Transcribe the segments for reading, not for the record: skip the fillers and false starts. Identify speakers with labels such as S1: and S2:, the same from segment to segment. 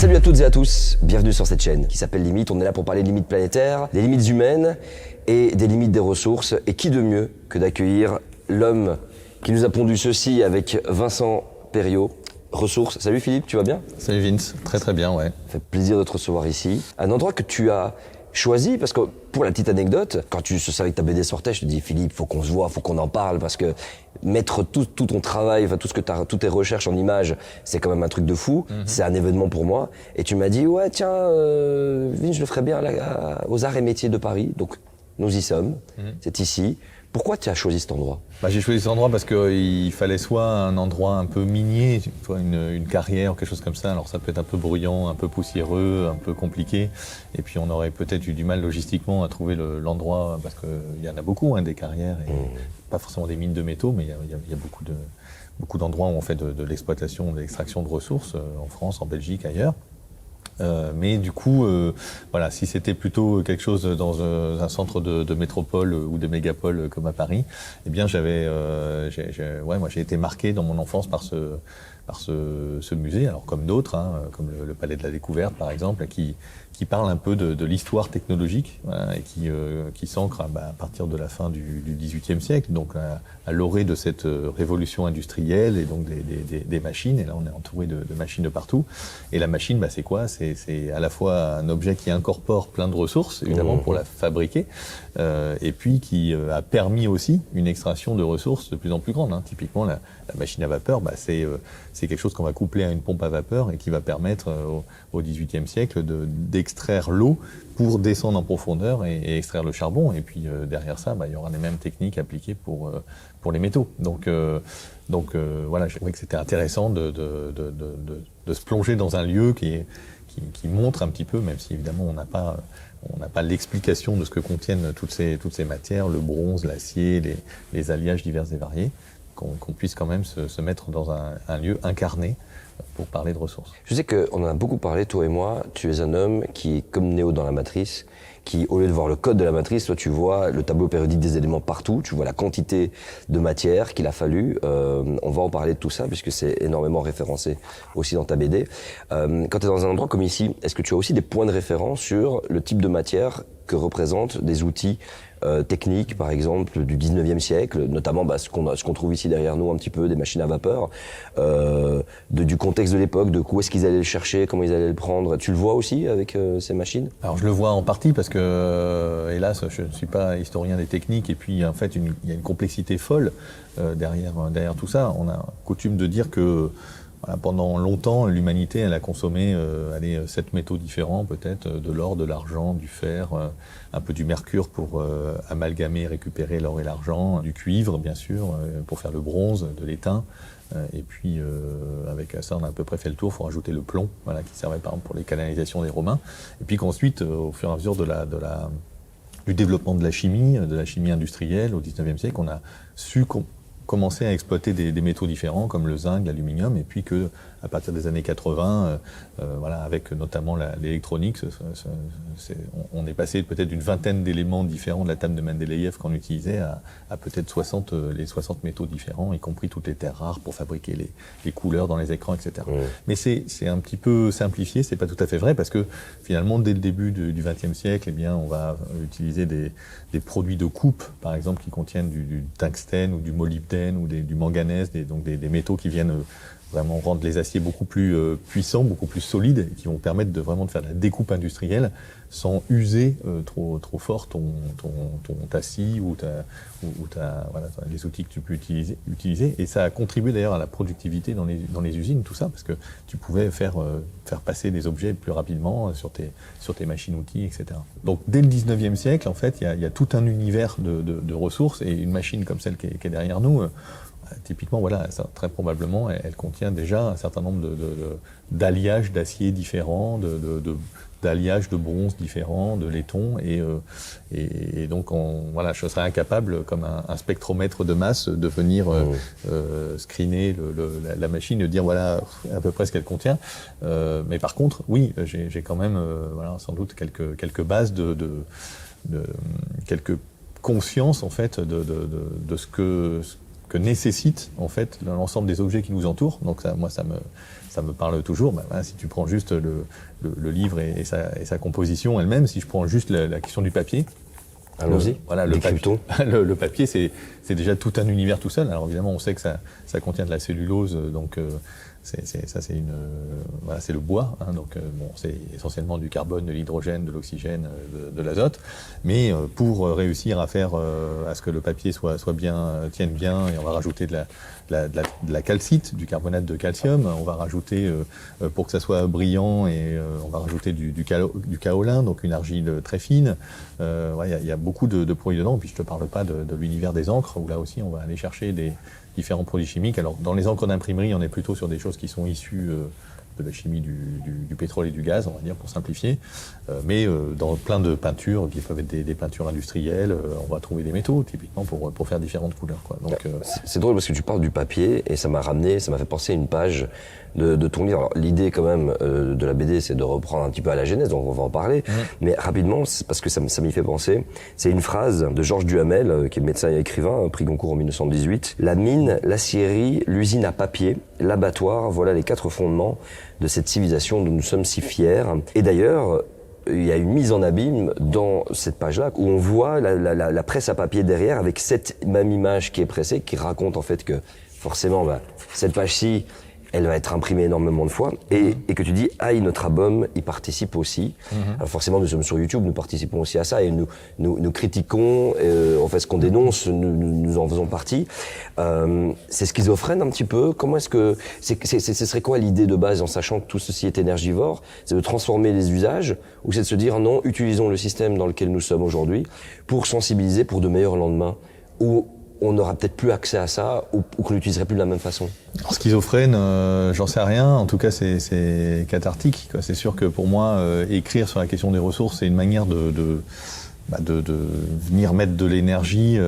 S1: Salut à toutes et à tous, bienvenue sur cette chaîne qui s'appelle Limites. On est là pour parler des limites planétaires, des limites humaines et des limites des ressources. Et qui de mieux que d'accueillir l'homme qui nous a pondu ceci avec Vincent Perriot, Ressources. Salut Philippe, tu vas bien?
S2: Salut Vince, très très bien, ouais.
S1: Ça fait plaisir de te recevoir ici. Un endroit que tu as choisi, parce que pour la petite anecdote, quand tu savais que ta BD sortait, je te dis Philippe, faut qu'on se voit, faut qu'on en parle, parce que mettre tout ton travail, enfin toutes tes recherches en images, c'est quand même un truc de fou. C'est un événement pour moi. Et tu m'as dit ouais tiens, Vince, je le ferais bien là, aux Arts et Métiers de Paris. Donc nous y sommes. C'est ici. Pourquoi tu as choisi cet endroit?
S2: J'ai choisi cet endroit parce qu'il fallait soit un endroit un peu minier, soit une carrière ou quelque chose comme ça. Alors ça peut être un peu bruyant, un peu poussiéreux, un peu compliqué. Et puis on aurait peut-être eu du mal logistiquement à trouver l'endroit, parce qu'il y en a beaucoup, des carrières, et pas forcément des mines de métaux, mais il y a beaucoup d'endroits où on fait de l'exploitation, de l'extraction de ressources, en France, en Belgique, ailleurs. Mais du coup, voilà, si c'était plutôt quelque chose dans un centre de métropole ou de mégapole comme à Paris, eh bien moi j'ai été marqué dans mon enfance par ce musée, alors comme d'autres, comme le Palais de la Découverte par exemple, qui parle un peu de l'histoire technologique, voilà, et qui s'ancre à partir de la fin du XVIIIe siècle, donc à l'orée de cette révolution industrielle et donc des machines. Et là, on est entouré de machines de partout. Et la machine, c'est quoi? C'est à la fois un objet qui incorpore plein de ressources, évidemment, pour la fabriquer, et puis qui a permis aussi une extraction de ressources de plus en plus grande. Typiquement, la machine à vapeur, c'est quelque chose qu'on va coupler à une pompe à vapeur et qui va permettre au XVIIIe siècle d'extraire l'eau pour descendre en profondeur et extraire le charbon. Et puis derrière ça, il y aura les mêmes techniques appliquées pour les métaux. Donc voilà, je trouvais que c'était intéressant de se plonger dans un lieu qui montre un petit peu, même si évidemment on n'a pas l'explication de ce que contiennent toutes ces matières, le bronze, l'acier, les alliages divers et variés, qu'on puisse quand même se mettre dans un lieu incarné pour parler de ressources.
S1: Je sais qu'on en a beaucoup parlé, toi et moi. Tu es un homme qui est comme Néo dans la Matrice, qui, au lieu de voir le code de la matrice, toi tu vois le tableau périodique des éléments partout, tu vois la quantité de matière qu'il a fallu. On va en parler de tout ça, puisque c'est énormément référencé aussi dans ta BD. Quand tu es dans un endroit comme ici, est-ce que tu as aussi des points de référence sur le type de matière que représentent des outils techniques, par exemple, du 19e siècle, notamment ce qu'on trouve ici derrière nous, un petit peu des machines à vapeur, du contexte de l'époque, de où est-ce qu'ils allaient le chercher, comment ils allaient le prendre. Tu le vois aussi avec ces machines?
S2: Alors je le vois en partie parce que, hélas, je ne suis pas historien des techniques, et puis en fait il y a une complexité folle derrière tout ça. On a coutume de dire que pendant longtemps, l'humanité, elle a consommé 7 métaux différents, peut-être, de l'or, de l'argent, du fer, un peu du mercure pour amalgamer et récupérer l'or et l'argent, du cuivre, bien sûr, pour faire le bronze, de l'étain. Et puis, avec ça, on a à peu près fait le tour. Il faut rajouter le plomb, qui servait par exemple pour les canalisations des Romains. Et puis qu'ensuite, au fur et à mesure du développement de la chimie industrielle au 19e siècle, on a su commencer à exploiter des métaux différents comme le zinc, l'aluminium, et puis que à partir des années 80, avec notamment l'électronique, on est passé peut-être d'une vingtaine d'éléments différents de la table de Mendeleïev qu'on utilisait à peut-être 60 métaux différents, y compris toutes les terres rares pour fabriquer les couleurs dans les écrans, etc. Mais c'est un petit peu simplifié, c'est pas tout à fait vrai, parce que finalement, dès le début du XXe siècle, on va utiliser des produits de coupe, par exemple, qui contiennent du tungstène ou du molybdène ou du manganèse, donc des métaux qui viennent vraiment rendre les aciers beaucoup plus puissants, beaucoup plus solides, et qui vont permettre de faire de la découpe industrielle sans user trop fort ta scie ou les outils que tu peux utiliser. Et ça a contribué d'ailleurs à la productivité dans les usines, tout ça, parce que tu pouvais faire passer des objets plus rapidement sur tes machines-outils, etc. Donc dès le 19e siècle, en fait, il y a tout un univers de ressources, et une machine comme celle qui est derrière nous, typiquement, très probablement, elle contient déjà un certain nombre d'alliages d'acier différents, d'alliages de bronze différents, de laiton, et donc je serais incapable, comme un spectromètre de masse, de venir screener la machine, de dire voilà à peu près ce qu'elle contient. Mais par contre, oui, j'ai quand même sans doute quelques bases quelques consciences en fait de ce que que nécessite en fait l'ensemble des objets qui nous entourent. Donc ça, moi, ça me parle toujours. Ben, voilà, si tu prends juste le livre et sa composition elle-même, si je prends juste la question du papier.
S1: Allons-y.
S2: Voilà, le papier, le papier, c'est déjà tout un univers tout seul. Alors évidemment, on sait que ça contient de la cellulose, donc voilà, c'est le bois. Hein, donc bon, c'est essentiellement du carbone, de l'hydrogène, de l'oxygène, de l'azote. Mais pour réussir à faire à ce que le papier tienne bien, et on va rajouter de la calcite, du carbonate de calcium. On va rajouter pour que ça soit brillant, et on va rajouter du kaolin, donc une argile très fine. Ouais, y a beaucoup de produits dedans. Puis je te parle pas de l'univers des encres, où là aussi on va aller chercher des différents produits chimiques. Alors dans les encres d'imprimerie, on est plutôt sur des choses qui sont issues de la chimie du pétrole et du gaz, on va dire, pour simplifier. Mais dans plein de peintures, qui peuvent être des peintures industrielles, on va trouver des métaux, typiquement, pour faire différentes couleurs, quoi. Donc,
S1: c'est drôle parce que tu parles du papier, et ça m'a fait penser à une page de ton livre. Alors, l'idée, quand même, de la BD, c'est de reprendre un petit peu à la genèse, donc on va en parler. Mais rapidement, c'est parce que ça m'y fait penser, c'est une phrase de Georges Duhamel, qui est médecin et écrivain, prix Goncourt en 1918. La mine, l'acierie, l'usine à papier, l'abattoir, voilà les 4 fondements de cette civilisation dont nous sommes si fiers. Et d'ailleurs, il y a une mise en abîme dans cette page-là où on voit la presse à papier derrière avec cette même image qui est pressée, qui raconte en fait que forcément cette page-ci, elle va être imprimée énormément de fois, et que tu dis, aïe, notre album, il participe aussi. Alors forcément, nous sommes sur YouTube, nous participons aussi à ça, et nous critiquons, on fait ce qu'on dénonce, nous en faisons partie. C'est schizophrène un petit peu. Comment est-ce que, ce serait quoi l'idée de base, en sachant que tout ceci est énergivore? C'est de transformer les usages, ou c'est de se dire, non, utilisons le système dans lequel nous sommes aujourd'hui pour sensibiliser pour de meilleurs lendemains, où on n'aura peut-être plus accès à ça, ou qu'on l'utiliserait plus de la même façon?
S2: Alors, schizophrène, j'en sais rien. En tout cas, c'est cathartique, quoi. C'est sûr que pour moi, écrire sur la question des ressources, c'est une manière de venir mettre de l'énergie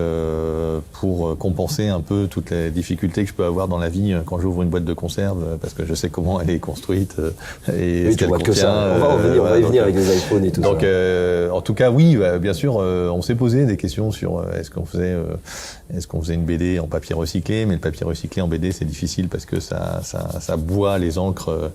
S2: pour compenser un peu toutes les difficultés que je peux avoir dans la vie quand j'ouvre une boîte de conserve, parce que je sais comment elle est construite et
S1: oui,
S2: ce qu'elle contient.
S1: Ça. On va y venir avec les iPhones et tout
S2: donc,
S1: ça.
S2: En tout cas, oui, bien sûr, on s'est posé des questions sur est-ce qu'on faisait une BD en papier recyclé, mais le papier recyclé en BD, c'est difficile parce que ça boit les encres,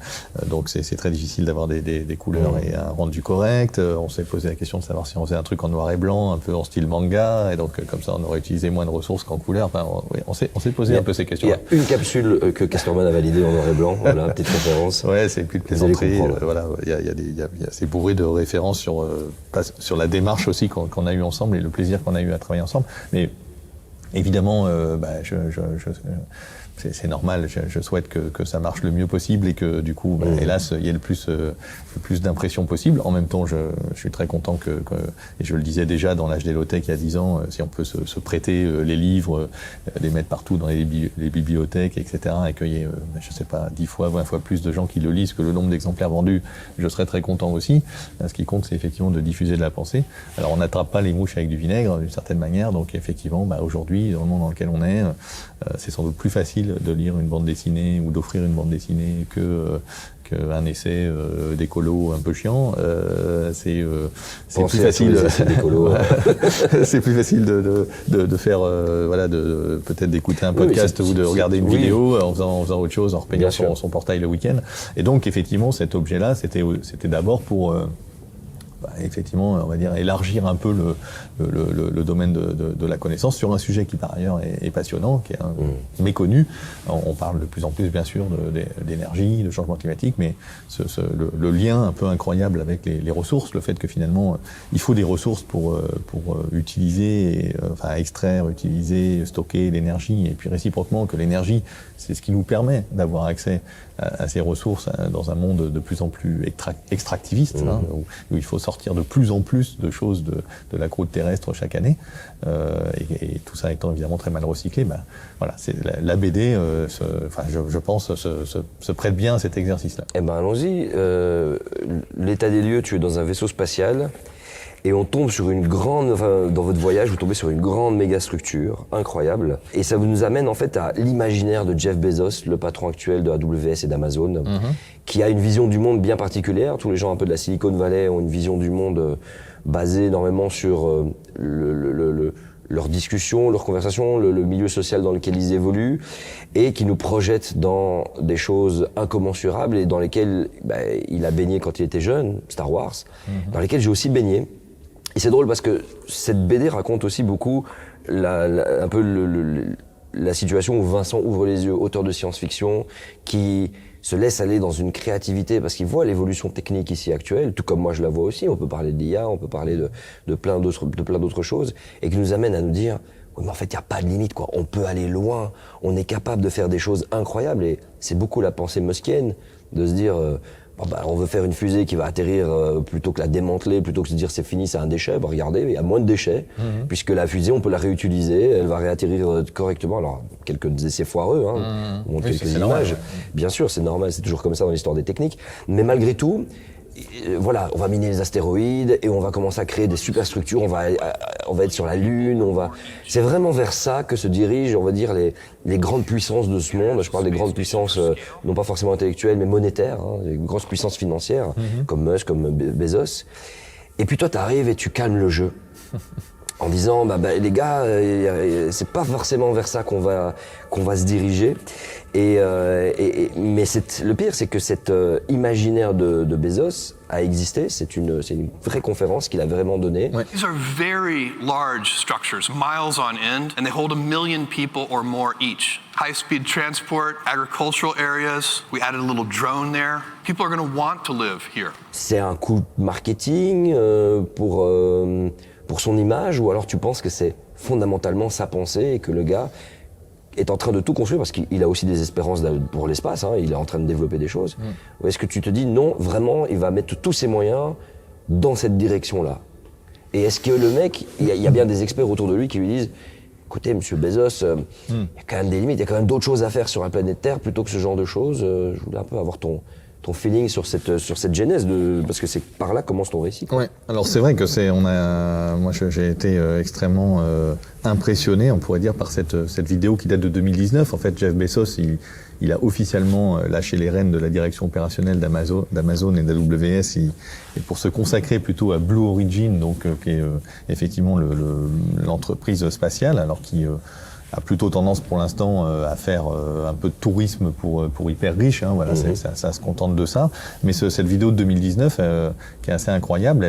S2: donc c'est très difficile d'avoir des couleurs et un rendu correct. On s'est posé la question de savoir si on faisait un truc en noir et blanc, un peu en style manga, et donc comme ça on aurait utilisé moins de ressources qu'en couleur. Enfin, on s'est posé un peu ces questions.
S1: Il y a une capsule que Castorman a validée en noir et blanc, voilà, petite référence.
S2: Ouais, c'est plus de plaisanterie. Voilà, c'est bourré de références sur la démarche aussi qu'on a eu ensemble et le plaisir qu'on a eu à travailler ensemble. Mais évidemment, c'est normal, je souhaite que ça marche le mieux possible et que du coup, hélas, il y ait le plus d'impressions possible. En même temps, je suis très content et je le disais déjà dans l'âge des low-tech il y a 10 ans, si on peut se prêter les livres, les mettre partout dans les bibliothèques, etc., et qu'il y ait, je sais pas, 10 fois, 20 fois plus de gens qui le lisent que le nombre d'exemplaires vendus, je serais très content aussi. Ce qui compte, c'est effectivement de diffuser de la pensée. Alors, on n'attrape pas les mouches avec du vinaigre, d'une certaine manière, donc effectivement, aujourd'hui, dans le monde dans lequel on est, c'est sans doute plus facile de lire une bande dessinée ou d'offrir une bande dessinée qu'un essai d'écolo un peu chiant. C'est plus facile. C'est plus facile de faire, peut-être d'écouter un podcast ou de regarder une vidéo en faisant autre chose, en repeignant son portail le week-end. Et donc effectivement, cet objet-là, c'était d'abord pour effectivement, on va dire, élargir un peu le domaine de la connaissance sur un sujet qui, par ailleurs, est passionnant, qui est méconnu. On parle de plus en plus, bien sûr, d'énergie, de changement climatique, mais le lien un peu incroyable avec les ressources, le fait que finalement, il faut des ressources pour utiliser, extraire, utiliser, stocker l'énergie, et puis réciproquement, que l'énergie, c'est ce qui nous permet d'avoir accès à ces ressources dans un monde de plus en plus extractiviste, où il faut sortir de plus en plus de choses de la croûte terrestre chaque année, et tout ça étant évidemment très mal recyclé. Voilà, la BD, je pense, se prête bien à cet exercice-là.
S1: Eh ben allons-y. L'état des lieux, tu es dans un vaisseau spatial. Et on tombe sur dans votre voyage, vous tombez sur une grande méga structure, incroyable. Et ça nous amène en fait à l'imaginaire de Jeff Bezos, le patron actuel de AWS et d'Amazon, qui a une vision du monde bien particulière. Tous les gens un peu de la Silicon Valley ont une vision du monde basée énormément sur leurs discussions, leurs conversations, le milieu social dans lequel ils évoluent, et qui nous projettent dans des choses incommensurables et dans lesquelles il a baigné quand il était jeune, Star Wars, dans lesquelles j'ai aussi baigné. Et c'est drôle parce que cette BD raconte aussi beaucoup un peu la situation où Vincent ouvre les yeux, auteur de science-fiction, qui se laisse aller dans une créativité parce qu'il voit l'évolution technique ici actuelle, tout comme moi je la vois aussi. On peut parler de l'IA, on peut parler de plein d'autres choses, et qui nous amène à nous dire oui, mais en fait, il n'y a pas de limite, quoi. On peut aller loin, on est capable de faire des choses incroyables, et c'est beaucoup la pensée muskienne de se dire on veut faire une fusée qui va atterrir plutôt que la démanteler, plutôt que de se dire c'est fini, c'est un déchet. Regardez, il y a moins de déchets, puisque la fusée, on peut la réutiliser, elle va réatterrir correctement. Alors, quelques essais foireux, on montre quelques images. Normal. Bien sûr, c'est normal, c'est toujours comme ça dans l'histoire des techniques. Mais malgré tout, voilà, on va miner les astéroïdes et on va commencer à créer des superstructures, on va être sur la Lune, c'est vraiment vers ça que se dirigent, on va dire, les grandes puissances de ce monde. Je parle des grandes puissances, non pas forcément intellectuelles, mais monétaires, les grosses puissances financières, comme Musk, comme Bezos. Et puis toi, t'arrives et tu calmes le jeu. En disant, les gars, c'est pas forcément vers ça qu'on va se diriger. Mais le pire, c'est que cet imaginaire de Bezos a existé. C'est une vraie conférence qu'il a vraiment donnée.
S3: Ouais. These are very large structures, miles on end, and they hold 1 million people or more each. High-speed transport, agricultural areas. We added a little drone there. People are going to want to live here.
S1: C'est un coup de marketing pour son image, ou alors tu penses que c'est fondamentalement sa pensée et que le gars est en train de tout construire parce qu'il a aussi des espérances pour l'espace, il est en train de développer des choses. Ou est-ce que tu te dis non, vraiment, il va mettre tous ses moyens dans cette direction-là? Et est-ce que le mec, il y a bien des experts autour de lui qui lui disent écoutez, monsieur Bezos, il y a quand même des limites, il y a quand même d'autres choses à faire sur la planète Terre plutôt que ce genre de choses. Je voulais un peu avoir ton feeling sur cette genèse, parce que c'est par là commence ton récit.
S2: Ouais. Alors c'est vrai que moi j'ai été extrêmement impressionné, on pourrait dire, par cette vidéo qui date de 2019. En fait, Jeff Bezos, il a officiellement lâché les rênes de la direction opérationnelle d'Amazon et d'AWS, et pour se consacrer plutôt à Blue Origin, donc qui est effectivement l'entreprise spatiale, alors qui a plutôt tendance pour l'instant à faire un peu de tourisme pour hyper riches, voilà, ça se contente de ça. Mais cette vidéo de 2019 qui est assez incroyable,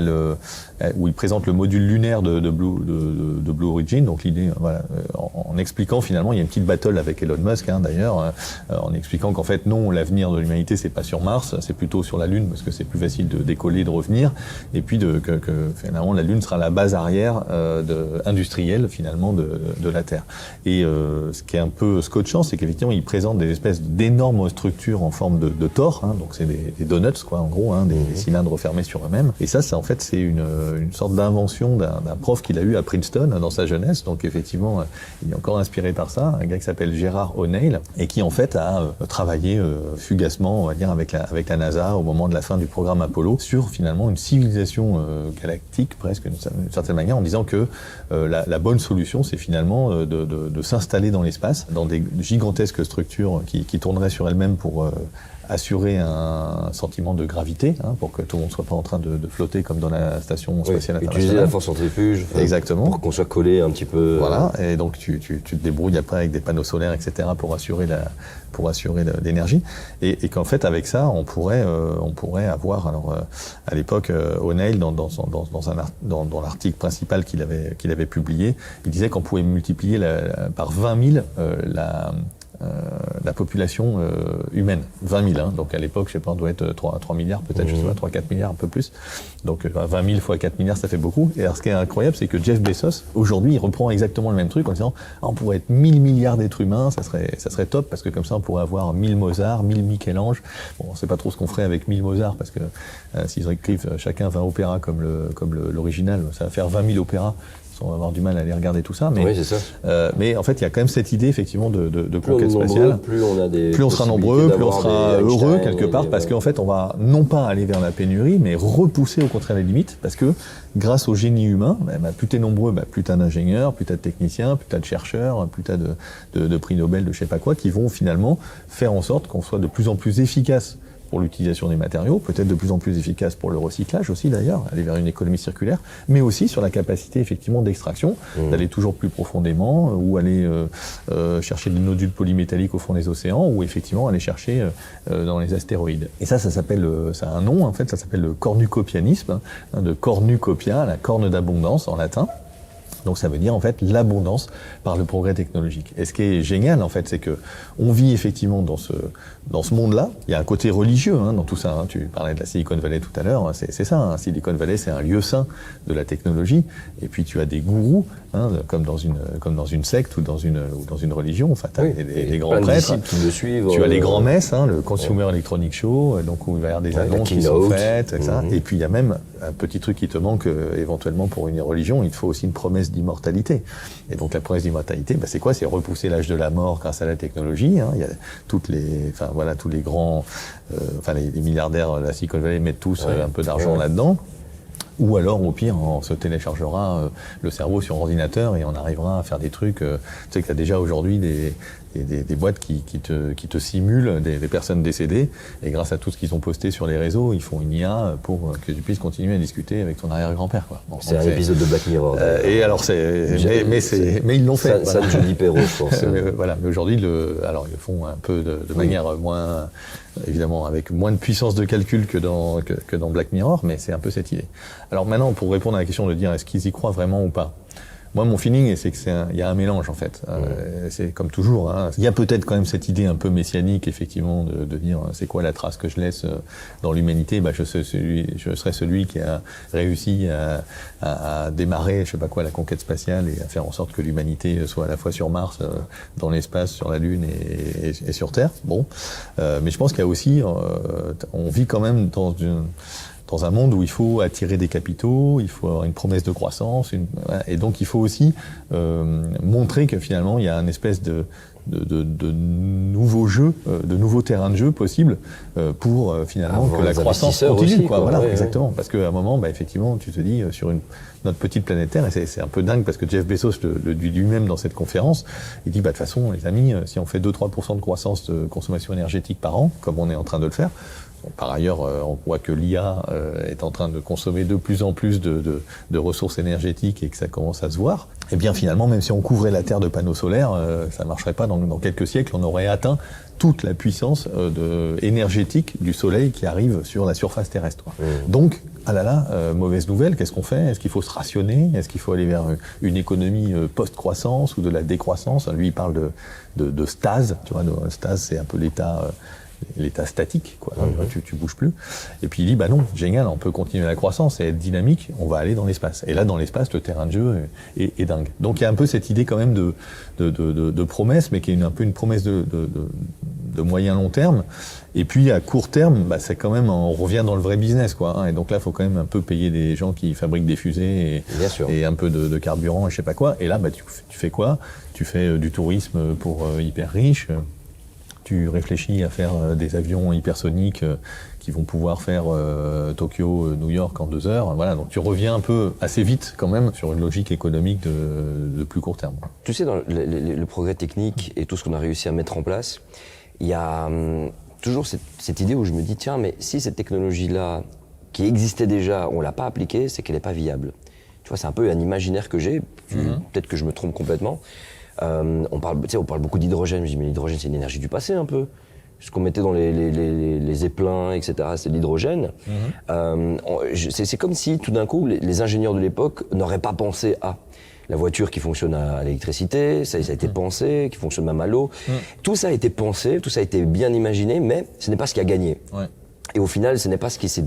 S2: où il présente le module lunaire de Blue Origin, donc l'idée, voilà, en expliquant finalement, il y a une petite battle avec Elon Musk d'ailleurs, en expliquant qu'en fait non, l'avenir de l'humanité c'est pas sur Mars, c'est plutôt sur la Lune, parce que c'est plus facile de décoller, de revenir, et puis que finalement la Lune sera la base arrière industrielle finalement de la Terre. Et ce qui est un peu scotchant, c'est qu'effectivement, il présente des espèces d'énormes structures en forme de tore, donc c'est des donuts, quoi, en gros, des cylindres fermés sur eux-mêmes. Et ça en fait, c'est une sorte d'invention d'un prof qu'il a eu à Princeton dans sa jeunesse. Donc effectivement, il est encore inspiré par ça, un gars qui s'appelle Gerard O'Neill, et qui en fait a travaillé fugacement, on va dire, avec la NASA au moment de la fin du programme Apollo, sur finalement une civilisation galactique, presque d'une certaine manière, en disant que la bonne solution, c'est finalement de s'installer dans l'espace, dans des gigantesques structures qui tourneraient sur elles-mêmes pour assurer un sentiment de gravité, pour que tout le monde soit pas en train de flotter comme dans la station spatiale internationale.
S1: Utiliser la force centrifuge.
S2: Exactement.
S1: Pour qu'on soit collé un petit peu.
S2: Voilà. Et donc tu te débrouilles après avec des panneaux solaires, etc. pour assurer l'énergie. Et qu'en fait, avec ça, on pourrait avoir, alors, à l'époque, O'Neill, dans l'article principal qu'il avait publié, il disait qu'on pouvait multiplier par 20 000 la population humaine, 20 000. Donc à l'époque, je sais pas, on doit être 3 milliards, peut-être, je sais pas, 3-4 milliards, un peu plus. Donc 20 000 fois 4 milliards, ça fait beaucoup. Et alors ce qui est incroyable, c'est que Jeff Bezos, aujourd'hui, il reprend exactement le même truc en disant on pourrait être 1000 milliards d'êtres humains, ça serait top, parce que comme ça, on pourrait avoir 1000 Mozart, 1000 Michel-Ange. Bon, on sait pas trop ce qu'on ferait avec 1000 Mozart, parce que s'ils écrivent chacun 20 opéras comme l'original, ça va faire 20 000 opéras. On va avoir du mal à aller regarder tout ça, mais,
S1: oui, c'est ça.
S2: Mais en fait, il y a quand même cette idée effectivement de conquête spatiale.
S1: Plus on
S2: sera nombreux, plus on sera heureux quelque part, parce qu'en fait, on va non pas aller vers la pénurie, mais repousser au contraire les limites, parce que grâce au génie humain, plus t'es nombreux, plus t'as d'ingénieurs, plus t'as de techniciens, plus t'as de chercheurs, plus t'as de prix Nobel, de je sais pas quoi, qui vont finalement faire en sorte qu'on soit de plus en plus efficace pour l'utilisation des matériaux, peut-être de plus en plus efficace pour le recyclage aussi d'ailleurs, aller vers une économie circulaire, mais aussi sur la capacité effectivement d'extraction, d'aller toujours plus profondément, ou aller chercher des nodules polymétalliques au fond des océans, ou effectivement aller chercher dans les astéroïdes. Et ça s'appelle, ça a un nom en fait, ça s'appelle le cornucopianisme, hein, de cornucopia, la corne d'abondance en latin. Donc ça veut dire en fait l'abondance par le progrès technologique. Et ce qui est génial en fait, c'est que on vit effectivement dans ce monde-là. Il y a un côté religieux dans tout ça. Hein. Tu parlais de la Silicon Valley tout à l'heure. C'est ça. Hein. Silicon Valley, c'est un lieu saint de la technologie. Et puis tu as des gourous, comme dans une secte ou dans une religion. Enfin, tu as des grands prêtres.
S1: Qui le suivent,
S2: tu as les grands messes, le Consumer Electronic Show, donc où il va y avoir des annonces qui sont faites, etc. Et puis il y a même un petit truc qui te manque éventuellement pour une religion. Il te faut aussi une promesse d'immortalité. Et donc la promesse d'immortalité, c'est quoi? C'est repousser l'âge de la mort grâce à la technologie. Il y a tous les grands, les milliardaires de la Silicon Valley mettent tous un peu d'argent là-dedans. Ou alors, au pire, on se téléchargera le cerveau sur ordinateur et on arrivera à faire des trucs. Tu sais qu'il y a déjà aujourd'hui des boîtes qui te simulent des personnes décédées, et grâce à tout ce qu'ils ont posté sur les réseaux, ils font une IA pour que tu puisses continuer à discuter avec ton arrière-grand-père.
S1: Bon, c'est un épisode de Black Mirror.
S2: Et alors, mais ils l'ont fait.
S1: Ça, je dis Perrault, je pense.
S2: Mais aujourd'hui, ils le font un peu de manière moins, évidemment, avec moins de puissance de calcul que dans Black Mirror, mais c'est un peu cette idée. Alors maintenant, pour répondre à la question de dire est-ce qu'ils y croient vraiment ou pas, moi, mon feeling, c'est que il y a un mélange, en fait. C'est comme toujours. Il y a peut-être quand même cette idée un peu messianique, effectivement, de dire c'est quoi la trace que je laisse dans l'humanité. Je serai celui qui a réussi à démarrer, je sais pas quoi, la conquête spatiale et à faire en sorte que l'humanité soit à la fois sur Mars, dans l'espace, sur la Lune et sur Terre. Bon, mais je pense qu'il y a aussi, on vit quand même dans un monde où il faut attirer des capitaux, il faut avoir une promesse de croissance, et donc il faut aussi montrer que finalement il y a une espèce de nouveaux jeux, de nouveaux terrains de jeu possibles pour finalement que la croissance continue.
S1: Aussi,
S2: voilà, exactement. Parce qu'à un moment, effectivement, tu te dis sur notre petite planète Terre, et c'est un peu dingue parce que Jeff Bezos le dit lui-même dans cette conférence, il dit de toute façon, les amis, si on fait 2-3% de croissance de consommation énergétique par an, comme on est en train de le faire. Par ailleurs, on voit que l'IA est en train de consommer de plus en plus de ressources énergétiques et que ça commence à se voir. Et bien finalement, même si on couvrait la Terre de panneaux solaires, ça ne marcherait pas. Dans quelques siècles, on aurait atteint toute la puissance énergétique du Soleil qui arrive sur la surface terrestre. Donc, mauvaise nouvelle, qu'est-ce qu'on fait? Est-ce qu'il faut se rationner? Est-ce qu'il faut aller vers une économie post-croissance ou de la décroissance? Lui, il parle de stase. Tu vois, stase, c'est un peu l'état statique, quoi. Tu bouges plus. Et puis il dit, non, génial, on peut continuer la croissance et être dynamique, on va aller dans l'espace. Et là, dans l'espace, le terrain de jeu est dingue. Donc il y a un peu cette idée quand même de promesse, mais qui est un peu une promesse de moyen long terme. Et puis à court terme, c'est quand même, on revient dans le vrai business, quoi. Et donc là, il faut quand même un peu payer des gens qui fabriquent des fusées et un peu de carburant et je sais pas quoi. Et là, tu fais quoi? Tu fais du tourisme pour hyper riches. Tu réfléchis à faire des avions hypersoniques qui vont pouvoir faire Tokyo, New York en 2 heures. Voilà, donc tu reviens un peu assez vite quand même sur une logique économique de plus court terme.
S1: Tu sais, dans le progrès technique et tout ce qu'on a réussi à mettre en place, il y a toujours cette idée où je me dis, tiens, mais si cette technologie-là, qui existait déjà, on l'a pas appliquée, c'est qu'elle n'est pas viable. Tu vois, c'est un peu un imaginaire que j'ai, peut-être que je me trompe complètement. On parle beaucoup d'hydrogène. Je me dis, mais l'hydrogène, c'est une énergie du passé un peu. Ce qu'on mettait dans les éplins, etc., c'est de l'hydrogène. C'est comme si, tout d'un coup, les ingénieurs de l'époque n'auraient pas pensé à la voiture qui fonctionne à l'électricité, ça a été pensé, qui fonctionne même à l'eau. Tout ça a été pensé, tout ça a été bien imaginé, mais ce n'est pas ce qui a gagné. Et au final, ce n'est pas ce qui s'est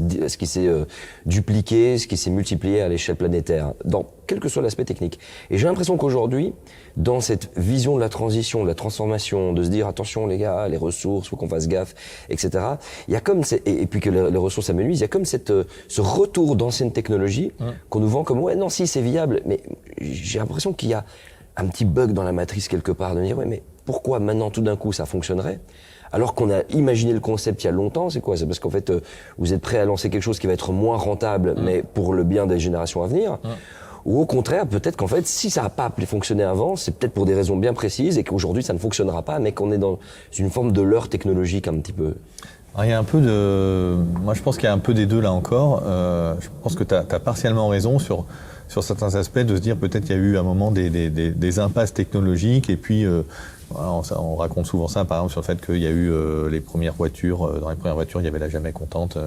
S1: dupliqué, ce qui s'est multiplié à l'échelle planétaire, dans quel que soit l'aspect technique. Et j'ai l'impression qu'aujourd'hui, dans cette vision de la transition, de la transformation, de se dire attention les gars, les ressources, faut qu'on fasse gaffe, etc. Il y a comme et puis que les ressources s'amenuisent, il y a comme ce retour d'anciennes technologies qu'on nous vend comme ouais non si c'est viable, mais j'ai l'impression qu'il y a un petit bug dans la matrice quelque part de me dire ouais mais pourquoi maintenant tout d'un coup ça fonctionnerait? Alors qu'on a imaginé le concept il y a longtemps, c'est quoi? C'est parce qu'en fait, vous êtes prêt à lancer quelque chose qui va être moins rentable, mais pour le bien des générations à venir. Ou au contraire, peut-être qu'en fait, si ça n'a pas fonctionné avant, c'est peut-être pour des raisons bien précises et qu'aujourd'hui ça ne fonctionnera pas, mais qu'on est dans une forme de leurre technologique un petit peu.
S2: Alors, il y a un peu moi je pense qu'il y a un peu des deux là encore. Je pense que tu as partiellement raison sur certains aspects, de se dire peut-être qu'il y a eu à un moment des impasses technologiques, et puis voilà, on raconte souvent ça, par exemple, sur le fait qu'il y a eu les premières voitures, dans les premières voitures, il y avait la Jamais Contente,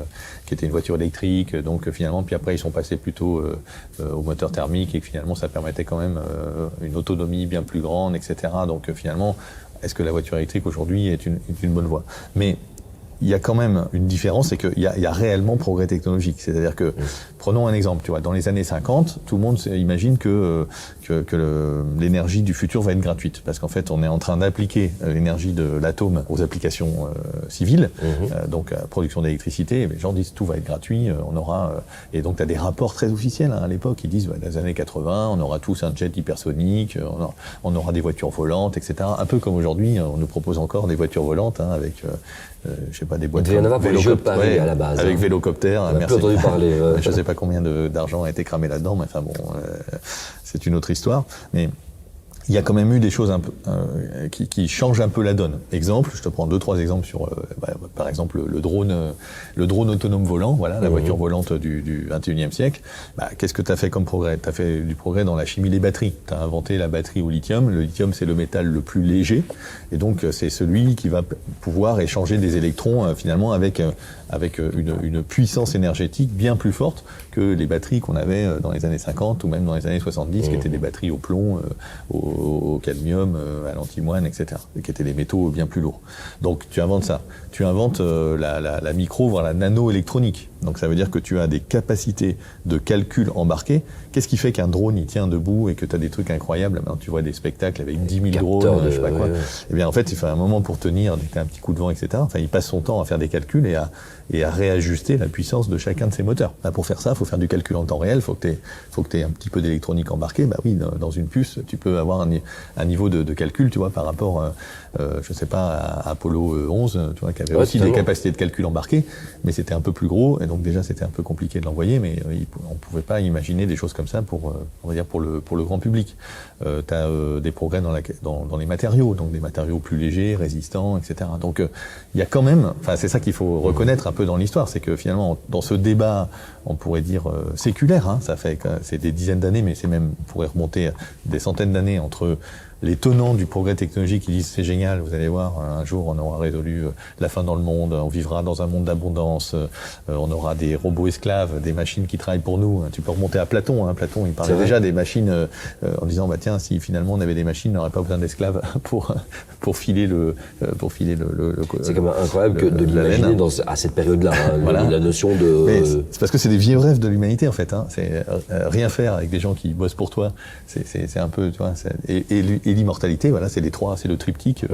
S2: qui était une voiture électrique, donc finalement, puis après ils sont passés plutôt au moteur thermique, et que finalement ça permettait quand même une autonomie bien plus grande, etc. Donc finalement, est-ce que la voiture électrique aujourd'hui est une bonne voie? Mais il y a quand même une différence, c'est qu'il y a réellement progrès technologique. C'est-à-dire que, prenons un exemple, tu vois, dans les années 50, tout le monde imagine que l'énergie du futur va être gratuite. Parce qu'en fait, on est en train d'appliquer l'énergie de l'atome aux applications civiles, donc à production d'électricité. Les gens disent tout va être gratuit, on aura... et donc, tu as des rapports très officiels à l'époque qui disent, dans les années 80, on aura tous un jet hypersonique, on aura des voitures volantes, etc. Un peu comme aujourd'hui, on nous propose encore des voitures volantes, avec... je sais pas, des boîtes.
S1: Il devait y en avoir pour les Jeux de Paris à la base.
S2: Avec Vélocoptère.
S1: On a peu entendu parler.
S2: Je sais pas combien d'argent a été cramé là-dedans, mais enfin bon, c'est une autre histoire. Mais il y a quand même eu des choses un peu, qui changent un peu la donne. Exemple, je te prends 2-3 exemples sur, par exemple, le drone autonome volant, voilà, la voiture volante du 21e siècle. Qu'est-ce que tu as fait comme progrès? Tu as fait du progrès dans la chimie des batteries. Tu as inventé la batterie au lithium. Le lithium, c'est le métal le plus léger, et donc c'est celui qui va pouvoir échanger des électrons finalement avec une puissance énergétique bien plus forte que les batteries qu'on avait dans les années 50 ou même dans les années 70, qui étaient des batteries au plomb, au cadmium, à l'antimoine, etc., qui étaient des métaux bien plus lourds. Donc tu inventes ça. Tu inventes la micro, voire la nano-électronique. Donc ça veut dire que tu as des capacités de calcul embarquées. Qu'est-ce qui fait qu'un drone il tient debout et que tu as des trucs incroyables? Maintenant, tu vois des spectacles avec 10 000 drones, je sais pas quoi. Eh bien en fait, il faut un moment pour tenir, dès que t'as un petit coup de vent, etc. Enfin, il passe son temps à faire des calculs et à réajuster la puissance de chacun de ces moteurs. Pour faire ça, il faut faire du calcul en temps réel, faut que tu aies un petit peu d'électronique embarquée. Oui, dans une puce, tu peux avoir un niveau de calcul, tu vois, par rapport, je sais pas, à Apollo 11, tu vois, qui avait aussi des capacités de calcul embarquées, mais c'était un peu plus gros, et donc déjà c'était un peu compliqué de l'envoyer, mais on pouvait pas imaginer des choses comme ça pour, on va dire, pour le grand public. Tu as des progrès dans les matériaux, donc des matériaux plus légers, résistants, etc. Donc il y a quand même, enfin c'est ça qu'il faut reconnaître un peu dans l'histoire, c'est que finalement dans ce débat, on pourrait dire séculaire, c'est des dizaines d'années, mais on pourrait remonter des centaines d'années entre les tenants du progrès technologique qui disent c'est génial, vous allez voir, un jour on aura résolu la faim dans le monde, on vivra dans un monde d'abondance, on aura des robots esclaves, des machines qui travaillent pour nous. Tu peux remonter à Platon, Platon il parlait déjà des machines en disant tiens, si finalement on avait des machines, on n'aurait pas besoin d'esclaves pour filer le
S1: c'est quand même incroyable de l'imaginer à cette période-là, voilà. La notion de...
S2: C'est parce que c'est des vieux rêves de l'humanité en fait, c'est rien faire avec des gens qui bossent pour toi, c'est un peu, tu vois, et l'immortalité, voilà, c'est le triptyque